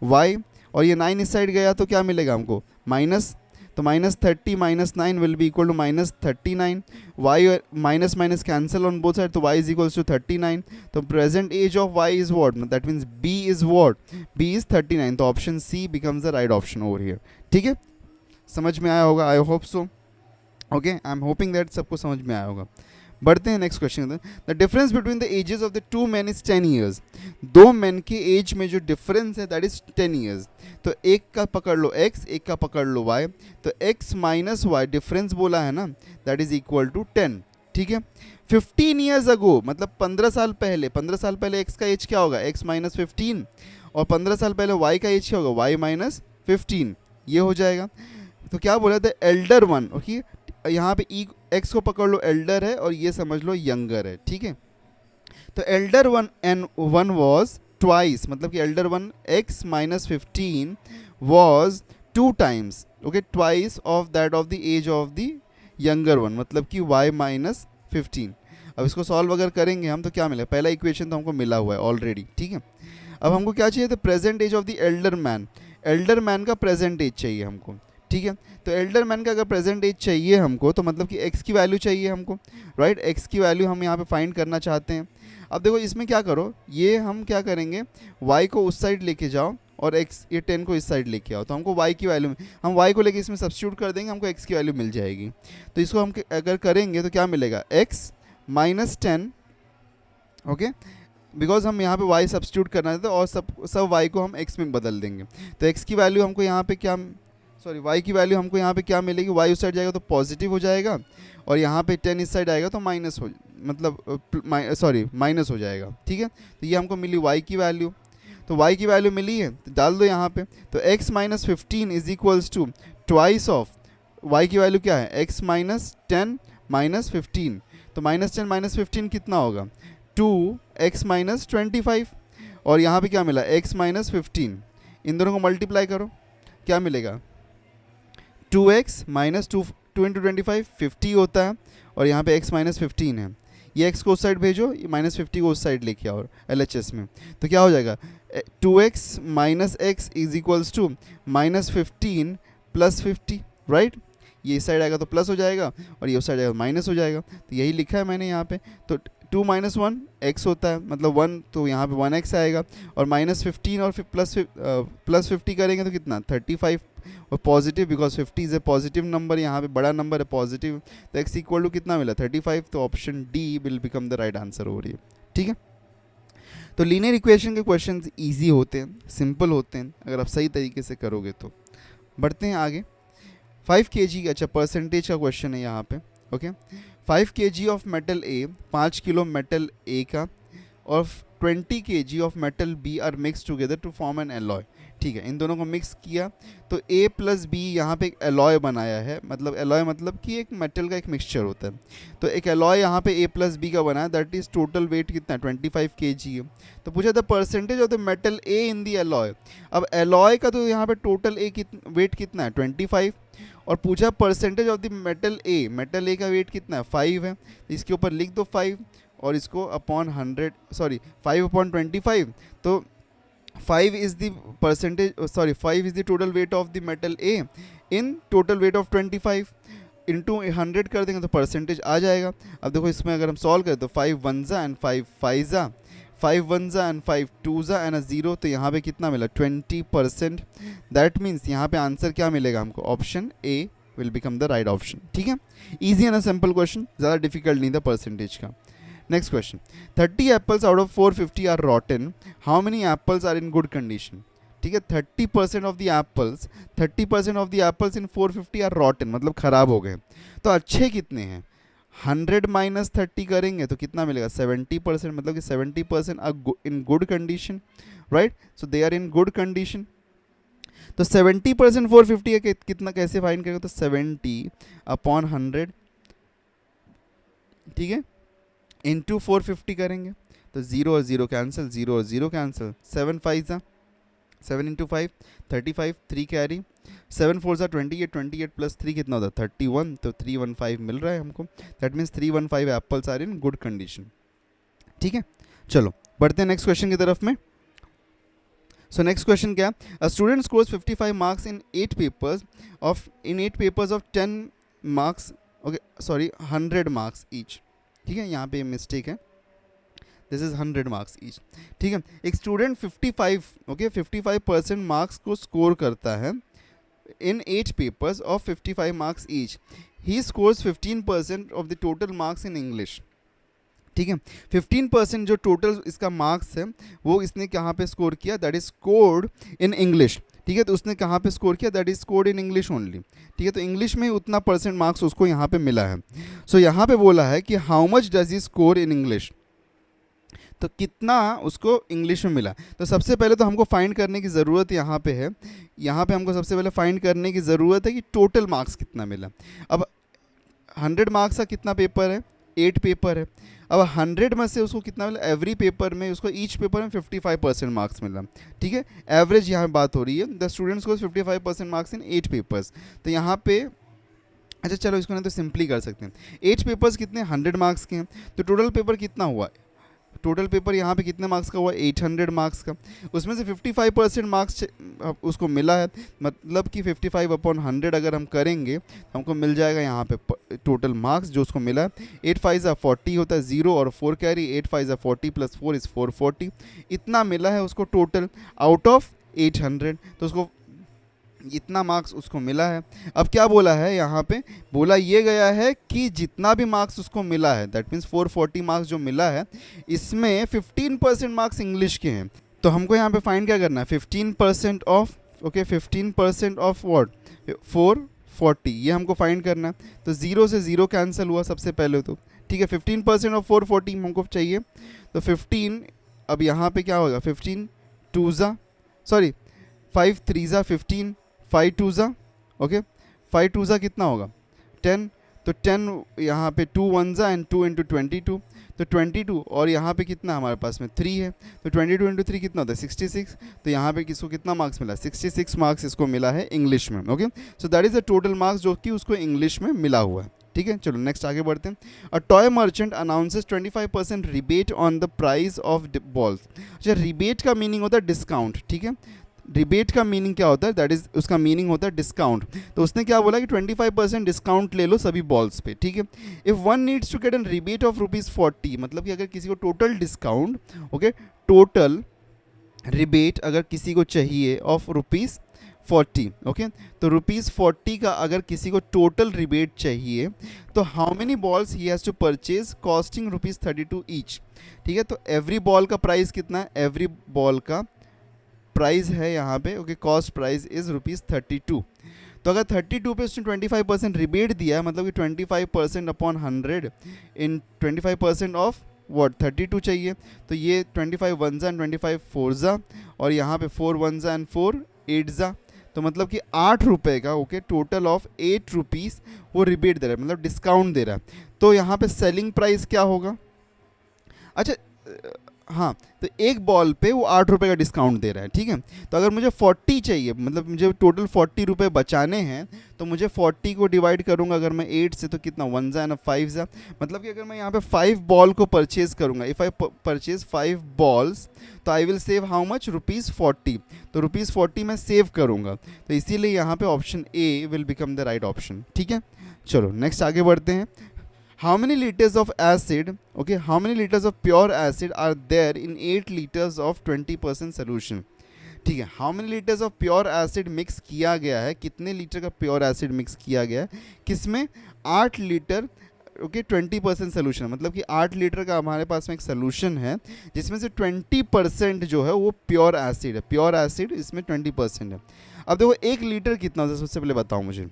वाई, और ये 9 इस साइड गया तो क्या मिलेगा हमको? माइनस, तो minus 30 minus 9 will be equal to minus 39, Y minus minus cancel on both side, तो वाई इज इक्वल्स टू 39। तो present age of Y is what, that means B is what, B is 39। तो option C becomes the right option over here, ठीक है। समझ में आया होगा, I hope so, okay, I am hoping that सबको समझ में आया होगा। बढ़ते हैं next question. The difference between the ages of the two man is 10 years, दो मैन के एज में जो डिफरेंस है दैट इज 10 ईयर्स। तो एक का पकड़ लो x, एक का पकड़ लो y, तो x माइनस वाई डिफरेंस बोला है ना, दैट इज इक्वल टू 10, ठीक है। 15 ईयर्स अगो मतलब 15 साल पहले, 15 साल पहले x का एज क्या होगा? x माइनस 15, और 15 साल पहले y का एज क्या होगा? y माइनस 15, ये हो जाएगा। तो क्या बोला था? एल्डर वन, ओके, यहाँ पे ई एक्स को पकड़ लो, एल्डर है, और ये समझ लो यंगर है, ठीक है। तो elder one and one was twice, मतलब कि elder one X minus 15 was 2 times, okay, twice of that of the age of the younger one, मतलब कि y माइनस 15। अब इसको सॉल्व अगर करेंगे हम तो क्या मिलेगा? पहला इक्वेशन तो हमको मिला हुआ है ऑलरेडी, ठीक है। अब हमको क्या चाहिए? तो present age of the elder man, elder man का प्रेजेंट एज चाहिए हमको, ठीक है। तो एल्डर मैन का अगर प्रेजेंट एज चाहिए हमको तो मतलब कि x की वैल्यू चाहिए हमको, राइट, x की वैल्यू हम यहाँ पे फाइंड करना चाहते हैं। अब देखो इसमें क्या करो, ये हम क्या करेंगे, y को उस साइड लेके जाओ और x ये 10 को इस साइड लेके आओ, तो हमको y की वैल्यू, हम y को लेके इसमें सब्स्टिट्यूट कर देंगे, हमको x की वैल्यू मिल जाएगी। तो इसको हम अगर करेंगे तो क्या मिलेगा? x माइनस 10, ओके, बिकॉज हम यहाँ पे y सब्स्टिट्यूट करना है और सब y को हम x में बदल देंगे। तो x की वैल्यू हमको यहाँ पे क्या, सॉरी y की वैल्यू हमको यहाँ पे क्या मिलेगी? y उस साइड जाएगा तो पॉजिटिव हो जाएगा, और यहाँ पे 10 इस साइड आएगा तो माइनस हो, मतलब सॉरी माइनस हो जाएगा, ठीक है। तो ये हमको मिली y की वैल्यू, तो y की वैल्यू मिली है तो डाल दो यहाँ पे। तो x minus 15 is equals to twice of y की वैल्यू क्या है? x माइनस 10 माइनस 15, तो माइनस 10 माइनस 15 कितना होगा? 2x माइनस 25, और यहाँ पे क्या मिला? x माइनस 15, इन दोनों को मल्टीप्लाई करो, क्या मिलेगा? 2x माइनस 2 इंटू 25 50 होता है, और यहाँ पे x माइनस 15 है, ये x को उस साइड भेजो, ये माइनस 50 को उस साइड लेके आओ LHS में, तो क्या हो जाएगा? 2x minus X is equals to minus 15 plus 50, right, ये इस साइड आएगा तो प्लस हो जाएगा और ये उस साइड आएगा माइनस हो जाएगा, तो यही लिखा है मैंने यहाँ पे। तो 2 माइनस 1 x होता है, मतलब 1, तो यहाँ पे 1x आएगा, और माइनस 15 और फिर प्लस 50 करेंगे तो कितना? 35, और positive, because 50 is a positive number, यहाँ पे बड़ा नंबर है पॉजिटिव, तो x इक्वल टू कितना मिला? 35, तो option D will become the right answer हो रही है, ठीक है। तो लीनियर इक्वेशन के क्वेश्चंस इजी होते हैं, सिंपल होते हैं, अगर आप सही तरीके से करोगे तो। बढ़ते हैं आगे। 5 kg, अच्छा परसेंटेज का क्वेश्चन है यहाँ पे, okay. 5 kg of metal A, 5 kilo metal A का, और 20 kg of metal B are mix together to form an alloy, ठीक है। इन दोनों को मिक्स किया तो A प्लस बी यहाँ पे एक एलॉय बनाया है, मतलब एलॉय मतलब कि एक मेटल का एक मिक्सचर होता है, तो एक एलॉय यहाँ पे A प्लस बी का बना है, दैट इज टोटल वेट कितना है? 25 kg है। तो पूछा था percentage of the metal A in the alloy, अब एलॉय का तो यहाँ पे टोटल वेट कितना है? 25, और पूछा percentage of the metal A का वेट कितना है? 5 है, तो इसके ऊपर लिख दो 5, और इसको अपॉन 100, सॉरी 5 अपॉन 25, तो 5 is the percentage, sorry 5 is the total weight of the metal A in total weight of 25 into 100 कर देंगे तो परसेंटेज आ जाएगा। अब देखो इसमें अगर हम सॉल्व करें तो 5 1 जा एंड 5 5 जा, 5 वन ज़ा एंड 5 टू ज़ा एंड 0, तो यहाँ पे कितना मिला 20%। दैट मीन्स यहाँ पे आंसर क्या मिलेगा हमको, option A will become the right option. ठीक है, ईजी है ना, सिंपल क्वेश्चन, ज़्यादा डिफिकल्ट नहीं था परसेंटेज का। Next question, 30 apples out of 450 are rotten, how many apples are in good condition. ठीक है, 30% of the apples, 30% of the apples in 450 are rotten, मतलब ख़राब हो गए। तो अच्छे कितने हैं, 100 माइनस 30 करेंगे तो कितना मिलेगा 70%, मतलब कि 70% in good condition, right. So they are in good condition. तो 70% 450 है, कितना कैसे फाइंड करेंगे, तो 70/100, ठीक है, इंटू 450 करेंगे तो 0 और 0 कैंसिल, 0 और 0 कैंसिल, 7 5 ज़ा 7 इंटू 5 35, 3 कैरी, 7 4 ज़ा 28, 28 प्लस 3 कितना होता है 31, तो 315 मिल रहा है हमको। That means 315 apples are in good condition. ठीक है, चलो बढ़ते हैं नेक्स्ट क्वेश्चन की तरफ में। सो नेक्स्ट क्वेश्चन क्या, a student scores 55 marks in 8 papers of 10 marks, okay sorry 100 marks each. ठीक है, यहाँ पे मिस्टेक है, दिस इज 100 मार्क्स ईच। ठीक है, एक स्टूडेंट 55% मार्क्स को स्कोर करता है इन 8 papers of 55 marks each. He scores 15% of the total marks in English. ठीक है, 15% जो टोटल इसका मार्क्स है वो इसने कहाँ पे स्कोर किया, that is scored in English. ठीक है, तो उसने कहाँ पे स्कोर किया, that is scored in English only. ठीक है, तो इंग्लिश में उतना परसेंट मार्क्स उसको यहाँ पे मिला है। सो यहाँ पे बोला है कि how much does he score in English, तो कितना उसको इंग्लिश में मिला। तो सबसे पहले तो हमको फाइंड करने की ज़रूरत यहाँ पे है, यहाँ पे हमको सबसे पहले फाइंड करने की ज़रूरत है कि टोटल मार्क्स कितना मिला। अब 100 मार्क्स का कितना पेपर है, 8 पेपर है। अब 100 में से उसको कितना मिला, एवरी पेपर में उसको ईच पेपर में 55% मार्क्स मिला। ठीक है, एवरेज यहाँ बात हो रही है, द स्टूडेंट्स को 55% मार्क्स इन 8 पेपर्स। तो यहाँ पे अच्छा चलो इसको नहीं तो सिंपली कर सकते हैं, 8 पेपर्स कितने 100 मार्क्स के हैं, तो टोटल पेपर कितना हुआ, टोटल पेपर यहाँ पे कितने मार्क्स का हुआ 800 मार्क्स का। उसमें से 55% मार्क्स उसको मिला है, मतलब कि 55/100 अगर हम करेंगे तो हमको मिल जाएगा यहाँ पे टोटल मार्क्स जो उसको मिला है। 8 5 ज़ा 40 होता है 0 और 4 कैरी, 8 5 ज़ा 40 प्लस 4 इज़ 440। इतना मिला है उसको टोटल आउट ऑफ 800, तो उसको इतना मार्क्स उसको मिला है। अब क्या बोला है यहाँ पे, बोला ये गया है कि जितना भी मार्क्स उसको मिला है, दैट मीन्स 440 मार्क्स जो मिला है, इसमें 15% मार्क्स इंग्लिश के हैं। तो हमको यहाँ पे फाइंड क्या करना है, 15% ऑफ, ओके 15% ऑफ व्हाट 440, ये हमको फाइंड करना है। तो 0 से 0 कैंसिल हुआ सबसे पहले तो, ठीक है, 15% ऑफ 440 हमको चाहिए। तो 15, अब यहाँ पे क्या होगा 15 2 ज़ा सॉरी 5 3 ज़ा 15, 5 2 ज़ा ओके 5 2 ज़ा कितना होगा 10, तो 10 यहाँ पे 2 1 ज़ा एंड 2 इंटू 22, तो 22 और यहाँ पे कितना हमारे पास में 3 है, तो 22 इंटू 3 कितना होता है 66। तो यहाँ पे किसको कितना मार्क्स मिला 66 मार्क्स इसको मिला है इंग्लिश में। Okay, so that is the total marks जो कि उसको इंग्लिश में मिला हुआ है। ठीक है, चलो नेक्स्ट आगे बढ़ते हैं। A toy merchant announces 25% rebate on the price of balls. अच्छा, रिबेट का मीनिंग होता है डिस्काउंट। ठीक है, रिबेट का मीनिंग क्या होता है, दैट इज उसका मीनिंग होता है डिस्काउंट। तो उसने क्या बोला कि 25% डिस्काउंट ले लो सभी बॉल्स पे। ठीक है, if one needs to get an rebate of ₹40, मतलब कि अगर किसी को total discount, okay total rebate अगर किसी को चाहिए ऑफ ₹40, ओके, तो ₹40 का अगर किसी को टोटल रिबेट चाहिए तो how many balls he has to purchase costing ₹32 each. ठीक है, तो एवरी बॉल का प्राइस कितना है, एवरी बॉल का प्राइस है यहाँ पे, ओके कॉस्ट प्राइस इज़ ₹32। तो अगर 32 पे उसने 25% रिबेट दिया है, मतलब कि 25% अपॉन 100 इन 25% ऑफ व्हाट 32 चाहिए। तो ये 25 1 ज़ा एंड 25 4 ज़ा और यहाँ पे 4 1 ज़ा एंड 4 8 ज़ा, तो मतलब कि ₹8 का, ओके टोटल ऑफ ₹8 वो रिबेट दे रहा है, मतलब डिस्काउंट दे रहा है। तो यहाँ पे सेलिंग प्राइस क्या होगा, अच्छा हाँ, तो एक बॉल पे वो ₹8 का डिस्काउंट दे रहा है। ठीक है, तो अगर मुझे 40 चाहिए, मतलब मुझे टोटल ₹40 बचाने हैं, तो मुझे 40 को डिवाइड करूंगा अगर मैं 8 से, तो कितना 1 ज़ा एंड 5 ज़ा, मतलब कि अगर मैं यहाँ पे 5 बॉल को परचेज करूंगा, इफ़ आई परचेज 5 बॉल्स, तो I will save how much ₹40। तो ₹40 मैं सेव करूँगा, तो इसीलिए यहाँ पे option A will become the right option. ठीक है, चलो नेक्स्ट आगे बढ़ते हैं। how many liters of acid, okay, how many liters of pure acid are there in 8 liters of 20% solution. ठीक है, how many litres of pure acid mix किया गया है, कितने लीटर का प्योर एसिड मिक्स किया गया है किसमें, 8 लीटर, ओके 20% सोल्यूशन, मतलब कि 8 लीटर का हमारे पास में एक सोल्यूशन है जिसमें से 20% जो है वो प्योर एसिड है, प्योर एसिड इसमें 20% है। अब देखो 1 लीटर कितना होता है, सबसे पहले बताओ मुझे,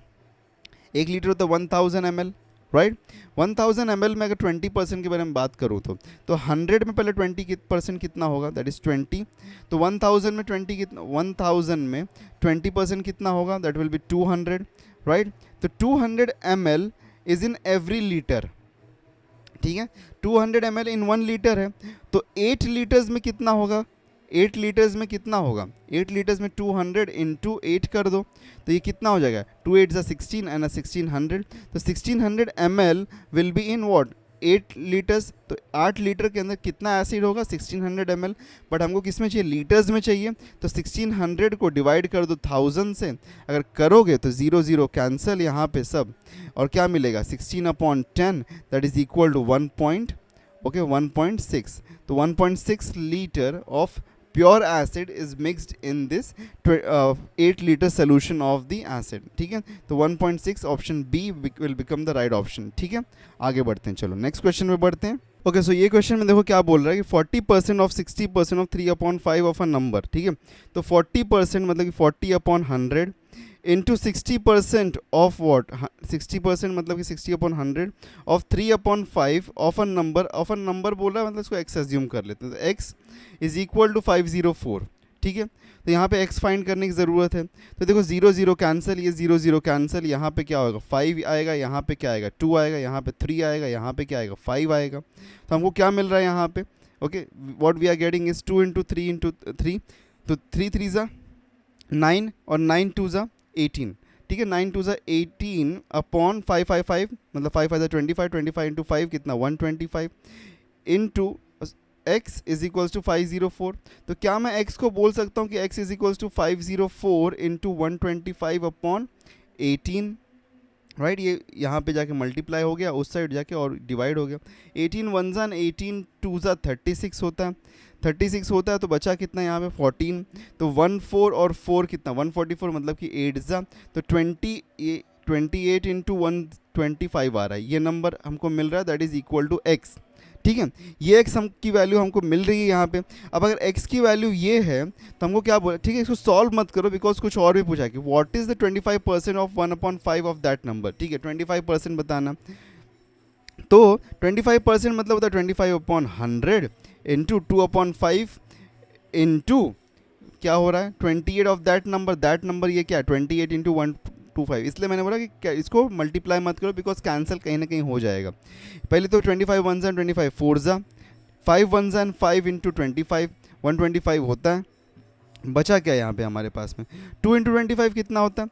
1 लीटर होता है 1000 ml, राइट। 1000 ml में अगर 20% के बारे में बात करूँ तो 100 में पहले 20% कितना होगा, दैट इज़ 20। तो 1000 में 20 कितना, 1000 में 20% कितना होगा, दैट विल बी 200, राइट। तो 200 ml is in every litre, ठीक है, 200 ml इन 1 लीटर है। तो 8 लीटर्स में कितना होगा, 8 लीटर्स में कितना होगा, 8 लीटर्स में 200 इंटू 8 कर दो तो ये कितना हो जाएगा, 2 8 16 एंड 1600। तो 1600 ml will be in what, 8 litres. तो 8 लीटर के अंदर कितना एसिड होगा, 1600 ml, बट हमको किस में चाहिए, लीटर्स में चाहिए। तो 1600 को डिवाइड कर दो 1000 से, अगर करोगे तो 0 0 कैंसिल यहाँ पे सब, और क्या मिलेगा 16/10 दैट इज इक्वल टू 1.6। तो 1.6 litre of pure acid is mixed in this 8 liter solution of the acid, ठीक है। तो 1.6 option B will become the right option, ठीक है। आगे बढ़ते हैं, चलो नेक्स्ट क्वेश्चन में बढ़ते हैं। ओके सो ये क्वेश्चन में देखो क्या बोल रहा है कि 40% of 60% of 3/5 of a number, ठीक है। तो 40% मतलब कि 40/100 इंटू 60% ऑफ वॉट, 60% मतलब कि 60/100 ऑफ 3/5 ऑफ अ नंबर बोल रहा है, मतलब इसको एक्स एज्यूम कर लेते हैं। तो एक्स इज इक्वल टू 504, ठीक है। तो यहाँ पे एक्स फाइंड करने की ज़रूरत है। तो देखो 0 0 कैंसिल, ये 0 0 कैंसिल, यहाँ पे क्या होगा 5 आएगा, यहाँ पे क्या आएगा 2 आएगा, यहाँ पे 3 आएगा, यहाँ पे क्या आएगा 5 आएगा। तो हमको क्या मिल रहा है यहाँ पे, okay what we are getting is 2 into 3 into 3, तो 3 3 ज़ा 9 और 9 2 ज़ा 18, ठीक है। 9 2 ज़ा 18 अपॉन 555, मतलब 5 5 ज़ा 25, 25 इंटू 5 कितना 125 into x is equals to 504। तो क्या मैं x को बोल सकता हूँ कि x is equals to 504 into 125/18, right. ये यहाँ पे जाके मल्टीप्लाई हो गया, उस साइड जाके और डिवाइड हो गया। 18 1 ज़ा 18 2 ज़ा 36 होता है, 36 होता है, तो बचा कितना यहाँ पे 14। तो 1 4 और 4 कितना 144, मतलब कि 8 ज़ा, तो 28 इंटू 125 आ रहा है, ये नंबर हमको मिल रहा है, that is equal to x, ठीक है। ये x हम की वैल्यू हमको मिल रही है यहाँ पे। अब अगर x की वैल्यू ये है तो हमको क्या बोला, ठीक है, इसको सॉल्व मत करो बिकॉज कुछ और भी पूछा कि what is the 25% of 1/5 of that number, ठीक है। 25% बताना, तो 25% मतलब होता है 25/100 इंटू 2/5 इंटू क्या हो रहा है 28 ऑफ दैट नंबर, ये क्या है 28 इंटू 125, इसलिए मैंने बोला कि इसको मल्टीप्लाई मत करो बिकॉज कैंसिल कहीं ना कहीं हो जाएगा। पहले तो 25 1 ज़ा 25 4 ज़ा 5 1 ज़ा 5 इंटू 25 125 होता है। बचा क्या यहाँ पे हमारे पास में 2 इंटू 25 कितना होता है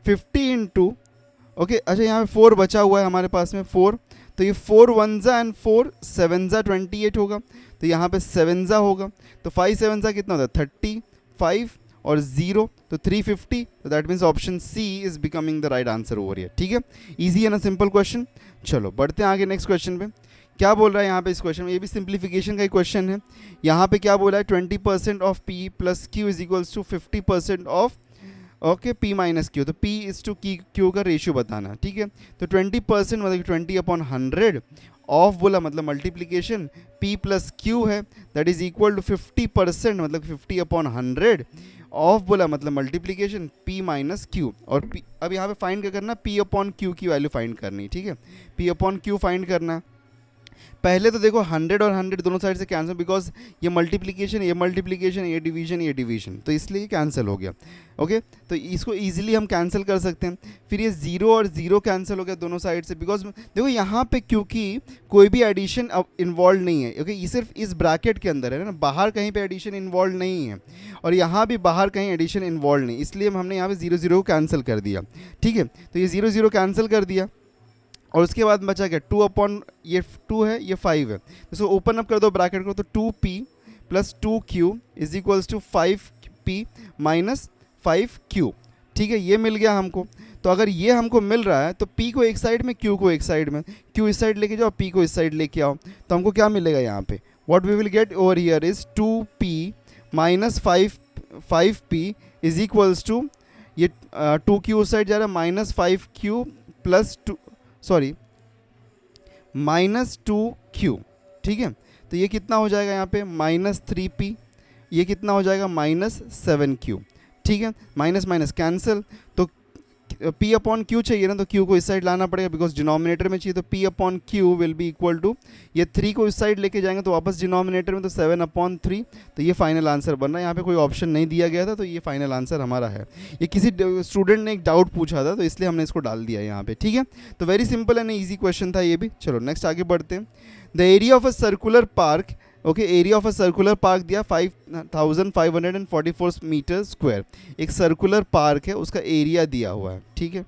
50 इंटू, ओके अच्छा यहाँ पे 4 बचा हुआ है हमारे पास में 4, तो ये 4 1 ज़ा एंड 4 7 ज़ा 28 होगा, तो यहाँ पे 7 ज़ा होगा, तो 5 7 ज़ा कितना होता है 35 और 0 तो 350, तो that means option C is becoming the right answer over here, ठीक है। इजी है ना, सिंपल क्वेश्चन। चलो बढ़ते हैं आगे नेक्स्ट क्वेश्चन पे। क्या बोल रहा है यहाँ पे इस क्वेश्चन में, ये भी सिंप्लीफिकेशन का ही क्वेश्चन है। यहाँ पे क्या बोला है 20% of P plus Q is equals to 50% of okay P minus Q, तो पी इज टू क्यू का रेशियो बताना, ठीक है। तो 20% मतलब 20/100 ऑफ बोला मतलब मल्टीप्लीकेशन, p प्लस क्यू है दैट इज इक्वल टू 50% मतलब 50/100 ऑफ बोला मतलब मल्टीप्लीकेशन p माइनस क्यू, और p अब यहाँ पे फाइंड क्या करना p/q की वैल्यू फाइंड करनी, ठीक है। p/q फाइंड करना, पहले तो देखो 100 और 100 दोनों साइड से कैंसिल, बिकॉज ये मल्टीप्लिकेशन ये डिवीजन तो इसलिए कैंसिल हो गया, ओके। तो इसको इजीली हम कैंसिल कर सकते हैं। फिर ये 0 और 0 कैंसिल हो गया दोनों साइड से, बिकॉज देखो यहाँ पे क्योंकि कोई भी एडिशन अब इन्वॉल्व नहीं है, ओके, ये सिर्फ इस ब्रैकेट के अंदर है ना, बाहर कहीं पे एडिशन इन्वॉल्व नहीं है, और यहाँ भी बाहर कहीं एडिशन इन्वॉल्व नहीं, इसलिए हमने यहाँ पे 0 0 कैंसिल कर दिया, ठीक है। तो ये 0 0 कैंसिल कर दिया, और उसके बाद बचा क्या 2 ये 2 है ये 5 है, तो इसको ओपन अप कर दो ब्रैकेट को, तो 2p plus 2q is equals to 5p minus 5q, ठीक है, ये मिल गया हमको। तो अगर ये हमको मिल रहा है तो P को एक साइड में, Q को एक साइड में, Q इस साइड लेके जाओ, P को इस साइड लेके आओ, तो हमको क्या मिलेगा यहाँ पे, what we will get over here is 2P minus 5P is equals to, ये 2Q उस साइड जा रहा है, minus 5Q plus 2, sorry minus 2Q, ठीक है। तो ये कितना हो जाएगा यहाँ पे माइनस 3P, ये कितना हो जाएगा माइनस 7Q, ठीक है। माइनस माइनस कैंसिल, तो P अपॉन Q चाहिए ना, तो Q को इस साइड लाना पड़ेगा बिकॉज डिनोमिनेटर में चाहिए, तो P upon Q will be equal to, ये 3 को इस साइड लेके जाएंगे तो वापस डिनोमिनेटर में, तो 7 अपॉन 3, तो ये फाइनल आंसर बन रहा है। यहाँ पे कोई ऑप्शन नहीं दिया गया था, तो ये फाइनल आंसर हमारा है। ये किसी स्टूडेंट ने एक डाउट पूछा था, तो इसलिए हमने इसको डाल दिया यहाँ पे, ठीक है। तो very simple and easy question था ये भी। चलो नेक्स्ट आगे बढ़ते हैं। The area of a circular park, okay, area of a circular park दिया 5544 मीटर स्क्वायर। एक सर्कुलर पार्क है, उसका एरिया दिया हुआ है, ठीक है।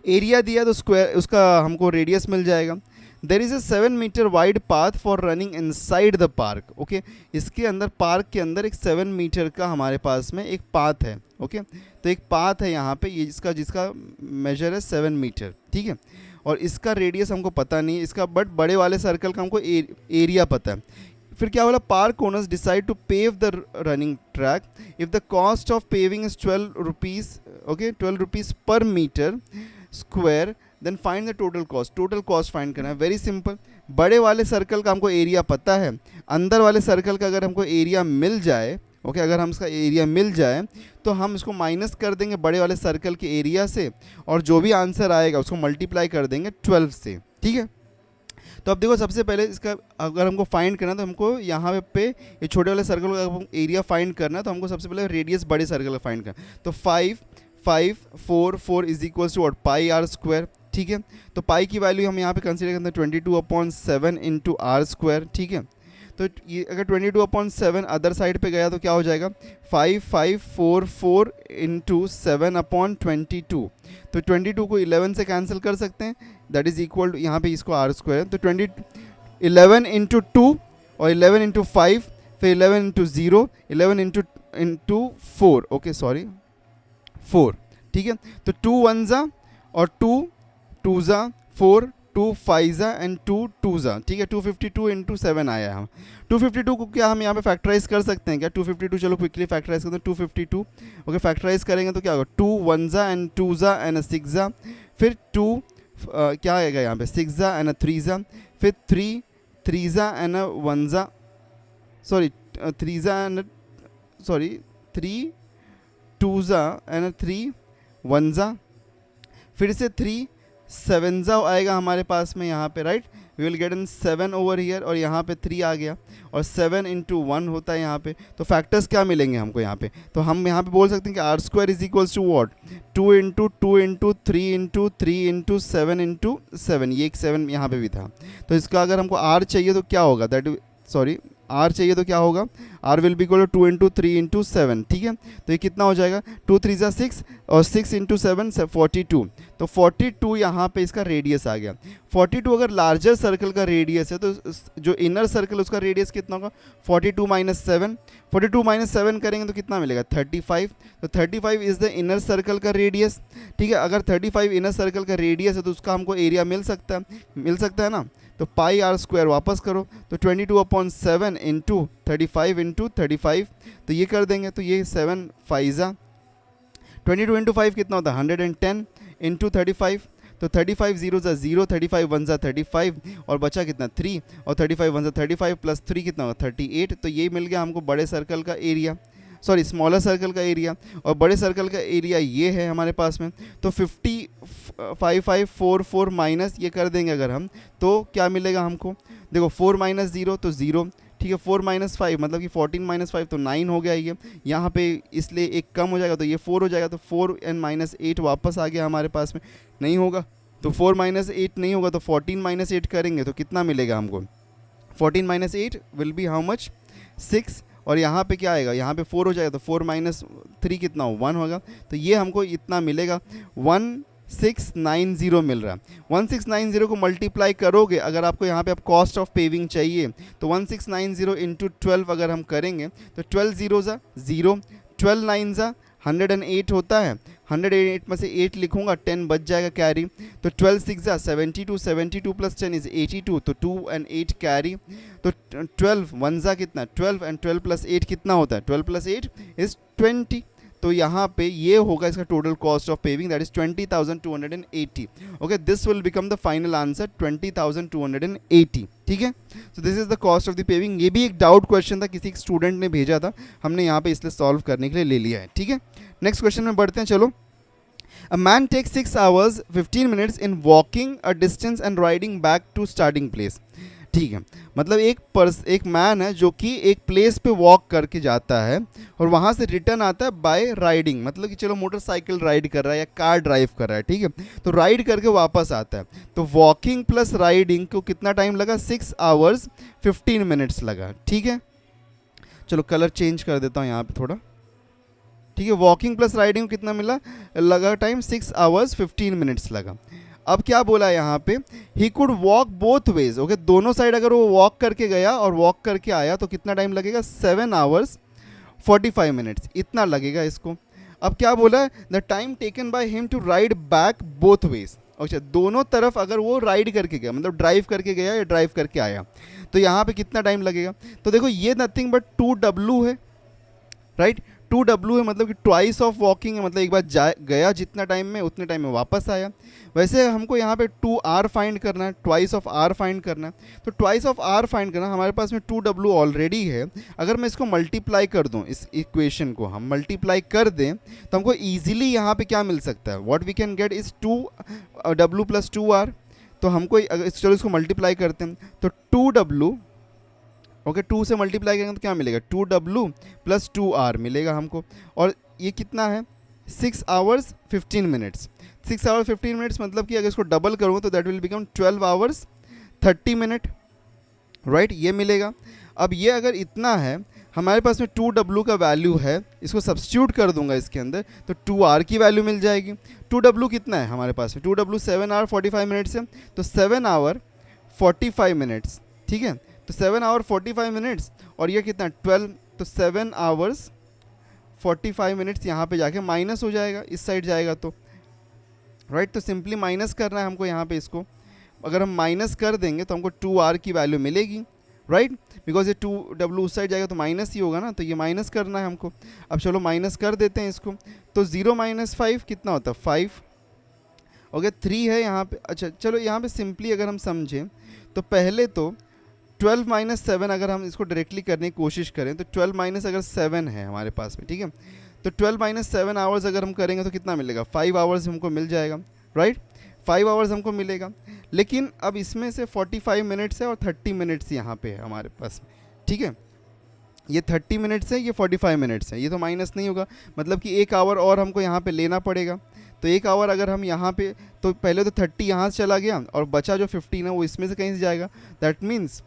एरिया दिया तो स्क्वायर, उसका हमको रेडियस मिल जाएगा। There is a 7 metre wide path for running inside the park, okay. इसके अंदर, पार्क के अंदर एक 7 मीटर का हमारे पास में एक पाथ है, ओके। तो एक पाथ है यहाँ पे, ये जिसका मेजर है 7 मीटर, ठीक है। और इसका रेडियस हमको पता नहीं है इसका, बट बड़े वाले सर्कल का हमको एरिया पता है। फिर क्या बोला, park owners decide to pave the running track if the cost of paving is 12 rupees, okay, 12 rupees per metre square, then find the total cost. Total cost find करना है, वेरी सिंपल। बड़े वाले circle का हमको area पता है, अंदर वाले सर्कल का अगर हमको एरिया मिल जाए, ओके, अगर हम इसका एरिया मिल जाए तो हम इसको माइनस कर देंगे बड़े वाले सर्कल के एरिया से, और जो भी आंसर आएगा उसको मल्टीप्लाई कर देंगे 12 से, ठीक है। तो अब देखो, सबसे पहले इसका अगर हमको फाइंड करना है तो हमको यहाँ पे ये छोटे वाले सर्कल का एरिया फाइंड करना है, तो हमको सबसे पहले रेडियस बड़े सर्कल का फाइंड करना है। तो 5 is equals to pi R square, ठीक है। तो पाई की वैल्यू हम यहाँ पे कंसीडर करते हैं 22/7 इंटू आर स्क्वायर, ठीक है। तो ये अगर 22/7 अदर साइड पे गया तो क्या हो जाएगा 5544 इंटू 7/22। तो 22 को 11 से कैंसिल कर सकते हैं, दैट इज इक्वल टू, यहाँ पे इसको आर स्क्वायर, तो 11 इंटू 2 और 11 इंटू 5, फिर 11 इंटू 0, 11 इंटू 4, ओके सॉरी 4, ठीक है। तो 2 1 ज़ा और 2 2 ज़ा 4, 2 5 ज़ा एंड 2 2 ज़ा, ठीक है। 252 इंटू 7 आया हम। 252 को क्या हम यहाँ पे फैक्टराइज कर सकते हैं क्या? 252 चलो क्विकली फैक्टराइज करते हैं। 252 ओके, फैक्टराइज करेंगे तो क्या होगा 2 1 ज़ा एंड 2 ज़ा एंड 6 ज़ा, फिर 2 क्या आएगा यहाँ पे 6 ज़ा एंड 3 ज़ा, फिर 3 3 ज़ा एंड 1 ज़ा, सॉरी 3 ज़ा एंड सॉरी 3 2 ज़ा एंड 3 1 ज़ा, फिर से 3 7 ज़ा आएगा हमारे पास में यहाँ पे, right. We will get in 7 over here, और यहाँ पे 3 आ गया, और 7 इंटू 1 होता है यहाँ पे। तो फैक्टर्स क्या मिलेंगे हमको यहाँ पे? तो हम यहाँ पे बोल सकते हैं कि R square is equals to what 2 into 2 into 3 into 3 into 7 into 7, ये एक 7 यहाँ पे भी था। तो इसका अगर हमको आर चाहिए तो क्या होगा, दैट सॉरी आर चाहिए तो क्या होगा, R will be equal to 2 into 3 into 7, ठीक है। तो ये कितना हो जाएगा 2 3 ज़ा 6 और 6 इंटू 7 42। तो 42 यहाँ पे इसका रेडियस आ गया। 42 अगर लार्जर सर्कल का रेडियस है तो जो इनर सर्कल उसका रेडियस कितना होगा 42 माइनस 7, 42 माइनस 7 करेंगे तो कितना मिलेगा 35। तो 35 इज़ द इनर सर्कल का रेडियस, ठीक है। अगर 35 इनर सर्कल का रेडियस है तो उसका हमको एरिया मिल सकता है ना। तो पाई आर स्क्वायर वापस करो, तो 22/7 इंटू 35 इंटू 35, तो ये कर देंगे, तो ये 7 5 ज़ा 22 इंटू 5 कितना होता है 110 इंटू 35, तो 35 0 ज़ा 0, 35 1 ज़ा 35, और बचा कितना 3, और 35 1 ज़ा 35 प्लस 3 कितना होगा 38। तो ये मिल गया हमको बड़े सर्कल का एरिया, सॉरी स्मॉलर सर्कल का एरिया, और बड़े सर्कल का एरिया ये है हमारे पास में। तो 5544 माइनस ये कर देंगे अगर हम, तो क्या मिलेगा हमको, देखो 4 माइनस 0 तो 0, ठीक है। 4 माइनस 5 मतलब कि 14 माइनस 5 तो 9 हो गया ये यहाँ पे, इसलिए एक कम हो जाएगा तो ये 4 हो जाएगा। तो 4 एंड माइनस 8 वापस आ गया हमारे पास में, नहीं होगा तो 4 माइनस 8 नहीं होगा, तो 14 माइनस 8 करेंगे तो कितना मिलेगा हमको 14 minus 8 will be how much 6, और यहाँ पे क्या आएगा, यहाँ पे 4 हो जाएगा, तो 4 माइनस 3 कितना 1 होगा। तो ये हमको इतना मिलेगा 1690 मिल रहा है। 1690 को मल्टीप्लाई करोगे, अगर आपको यहाँ पे आप कॉस्ट ऑफ पेविंग चाहिए तो 1690 इंटू 12 अगर हम करेंगे तो 12 0 ज़ा 0, 12 9 ज़ा 108 होता है, 108 में से 8 लिखूंगा, 10 बच जाएगा कैरी, तो 12 6 जा 72, 72 प्लस 10 इज 82, तो 2 एंड 8 कैरी, तो 12 1 जा कितना 12 एंड 12 प्लस 8 कितना होता है, 12 प्लस 8 इज 20, तो यहाँ पे ये होगा इसका total cost of paving, that is 20,280. Okay, this will become the final answer 20,280. ठीक है, so this is the cost of the paving. ये भी एक डाउट क्वेश्चन था, किसी स्टूडेंट ने भेजा था, हमने यहाँ पे इसलिए सॉल्व करने के लिए ले लिया है. ठीक है, नेक्स्ट क्वेश्चन में बढ़ते हैं. चलो, a man takes 6 hours 15 minutes in walking a distance and riding back to starting place. ठीक है, मतलब एक मैन है जो कि एक प्लेस पे वॉक करके जाता है और वहाँ से रिटर्न आता है बाय राइडिंग, मतलब कि चलो मोटरसाइकिल राइड कर रहा है या कार ड्राइव कर रहा है. ठीक है, तो राइड करके वापस आता है, तो वॉकिंग प्लस राइडिंग को कितना टाइम लगा, 6 hours 15 minutes लगा. ठीक है, चलो कलर चेंज कर देता हूँ यहाँ पे थोड़ा. ठीक है, वॉकिंग प्लस राइडिंग को कितना मिला, लगा टाइम 6 hours 15 minutes लगा. अब क्या बोला यहाँ पे, he could walk both ways. Okay, दोनों साइड अगर वो वॉक करके गया और वॉक करके आया तो कितना टाइम लगेगा, 7 hours 45 minutes इतना लगेगा इसको. अब क्या बोला है, the time taken by him to ride back both ways. अच्छा, दोनों तरफ अगर वो राइड करके गया, मतलब ड्राइव करके गया या ड्राइव करके आया, तो यहाँ पे कितना टाइम लगेगा. तो देखो ये नथिंग बट 2W है, राइट. 2W है मतलब कि ट्वाइस ऑफ वॉकिंग है, मतलब एक बार गया जितना टाइम में उतने टाइम में वापस आया. वैसे हमको यहाँ पे 2R फाइंड करना है, ट्वाइस ऑफ R फाइंड करना है. तो ट्वाइस ऑफ R फाइंड करना, हमारे पास में 2W ऑलरेडी है. अगर मैं इसको मल्टीप्लाई कर दूँ, इस इक्वेशन को हम मल्टीप्लाई कर दें तो हमको ईजिली यहाँ पे क्या मिल सकता है, what we can get is 2W plus 2R. तो हमको चलो इसको मल्टीप्लाई करते हैं, तो 2W, ओके, 2 से मल्टीप्लाई करेंगे तो क्या मिलेगा, 2W प्लस 2R मिलेगा हमको. और ये कितना है, 6 hours 15 minutes. 6 hours 15 minutes मतलब कि अगर इसको डबल करूँ तो that will become 12 hours 30 minutes, right, ये मिलेगा. अब ये अगर इतना है, हमारे पास में 2W का वैल्यू है, इसको सब्स्टिट्यूट कर दूंगा इसके अंदर, तो 2R की वैल्यू मिल जाएगी. 2W कितना है हमारे पास में, 2W 7 hour 45 minutes है, तो 7 hour 45 minutes. ठीक है, तो 7 hour 45 minutes और ये कितना 12, तो 7 hours 45 minutes यहाँ पे जाके माइनस हो जाएगा, इस साइड जाएगा तो, राइट. तो सिंपली माइनस करना है हमको यहाँ पे इसको. अगर हम माइनस कर देंगे तो हमको 2R की वैल्यू मिलेगी, राइट, बिकॉज ये 2W उस साइड जाएगा तो माइनस ही होगा ना, तो ये माइनस करना है हमको. अब चलो माइनस कर देते हैं इसको, तो 0 - 5 कितना होता है, 5. ओके, 3 है यहाँ पे. अच्छा चलो यहाँ पे सिंपली अगर हम समझें तो पहले तो 12 - 7 अगर हम इसको डायरेक्टली करने की कोशिश करें तो 12 - अगर 7 है हमारे पास में, ठीक है, तो 12 - 7 आवर्स अगर हम करेंगे तो कितना मिलेगा, 5 hours हमको मिल जाएगा, राइट. 5 hours हमको मिलेगा. लेकिन अब इसमें से 45 minutes है और 30 minutes यहाँ पे है हमारे पास. ठीक है, ये 30 minutes है, ये 45 minutes है, ये तो माइनस नहीं होगा, मतलब कि 1 hour और हमको यहाँ पे लेना पड़ेगा. तो 1 hour अगर हम यहाँ पे, तो पहले तो 30 यहाँ से चला गया और बचा जो 15 है वो इसमें से कहीं से जाएगा. दैट मीन्स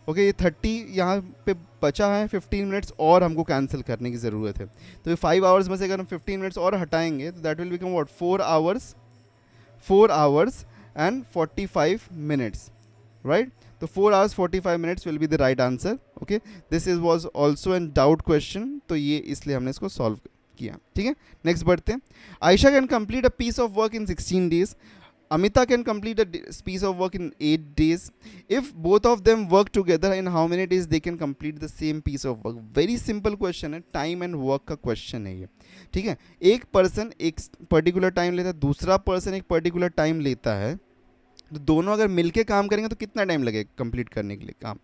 ओके, ये 30 यहाँ पे बचा है, 15 minutes और हमको कैंसिल करने की ज़रूरत है. तो ये 5 hours में से अगर हम 15 minutes और हटाएंगे तो that will become what, 4 hours and 45 minutes, right. तो 4 hours 45 minutes will be the right answer. okay, this is was also a doubt question, तो ये इसलिए हमने इसको सॉल्व किया. ठीक है, नेक्स्ट बढ़ते हैं. Ayesha can complete a piece of work in 16 days. Amita can complete a piece of work in 8 days. If both of them work together, in how many days they can complete the same piece of work? Very simple question है, time and work का question है ये. ठीक है, एक person एक particular time लेता है, दूसरा पर्सन एक पर्टिकुलर टाइम लेता है, तो दोनों अगर मिलके काम करेंगे तो कितना टाइम लगेगा कंप्लीट करने के लिए काम.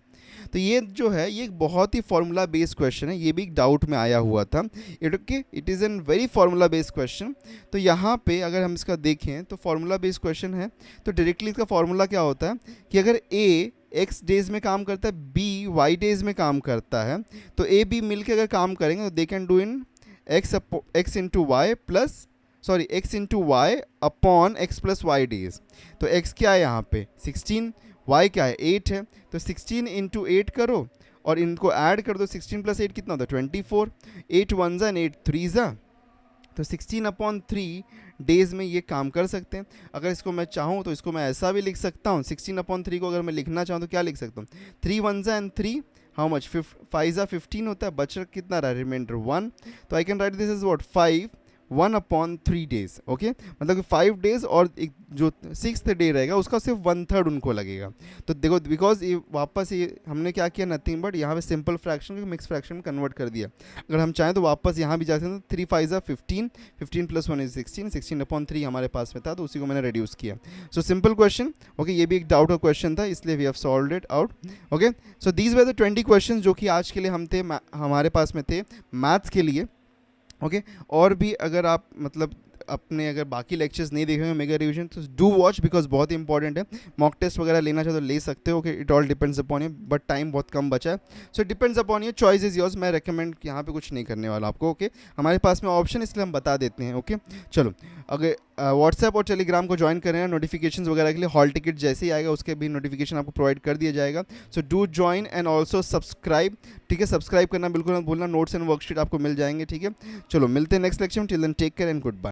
तो ये जो है ये एक बहुत ही फार्मूला बेस्ड क्वेश्चन है, ये भी एक डाउट में आया हुआ था. It is an very formula based question. तो यहाँ पे अगर हम इसका देखें तो फार्मूला बेस्ड क्वेश्चन है, तो डायरेक्टली इसका फार्मूला क्या होता है कि अगर ए x डेज में काम करता है, b y डेज में काम करता है, तो a b मिल के अगर काम करेंगे तो they can do in x into y plus x into y upon x plus y days. तो x क्या है यहाँ पे 16, y क्या है 8 है, तो 16 इंटू 8 करो और इनको ऐड कर दो, 16 प्लस 8 कितना होता है 24, 8 1 ज़ा 8 3 ज़ा, तो 16/3 डेज़ में ये काम कर सकते हैं. अगर इसको मैं चाहूँ तो इसको मैं ऐसा भी लिख सकता हूँ, 16/3 को अगर मैं लिखना चाहूँ तो क्या लिख सकता हूँ, 3 1 ज़ा एंड 3 हाउ मच 5 ज़ा 15 होता है, बच कितना रहा रिमाइंडर 1, तो I can write this is what 5 1/3 days, okay, मतलब कि 5 डेज और एक जो 6th डे रहेगा उसका सिर्फ 1/3 उनको लगेगा। तो देखो बिकॉज ये वापस ये हमने क्या किया, नथिंग बट यहाँ पे सिंपल फ्रैक्शन को मिक्स फ्रैक्शन में कन्वर्ट कर दिया। अगर हम चाहें तो वापस यहाँ भी जा सकते हैं, 3 5 15, 15 + 1 = 16, 16/3 हमारे पास में था तो उसी को मैंने रिड्यूस किया। सो सिंपल क्वेश्चन, ओके, ये भी एक डाउट का क्वेश्चन था इसलिए we have solved it out. Okay, so these were the 20 question जो कि आज के लिए हमारे पास में थे मैथ्स के लिए। ओके, और भी अगर आप मतलब अपने अगर बाकी लेक्चर्स नहीं देखेंगे मेगा रिवीजन तो डू वॉच, बिकॉज बहुत इंपॉर्टेंट है। मॉक टेस्ट वगैरह लेना चाहे तो ले सकते हो, okay, it all depends upon you, but time बहुत कम बचा है, so depends upon you, choice is yours. मैं रेकमेंड यहाँ पे कुछ नहीं करने वाला आपको, ओके। हमारे पास में ऑप्शन इसलिए हम बता देते हैं, ओके। चलो, अगर व्हाट्सएप और टेलीग्राम को ज्वाइन करें नोटिफिकेशन वगैरह के लिए, हॉल टिकट जैसे ही आएगा उसके भी नोटिफिकेशन आपको प्रोवाइड कर दिया जाएगा। So do join and also subscribe, ठीक है, सब्सक्राइब करना बिल्कुल मत भूलना। नोट्स एंड वर्कशीट आपको मिल जाएंगे, ठीक है। चलो मिलते हैं नेक्स्ट लेक्चर में, till then take care and good bye.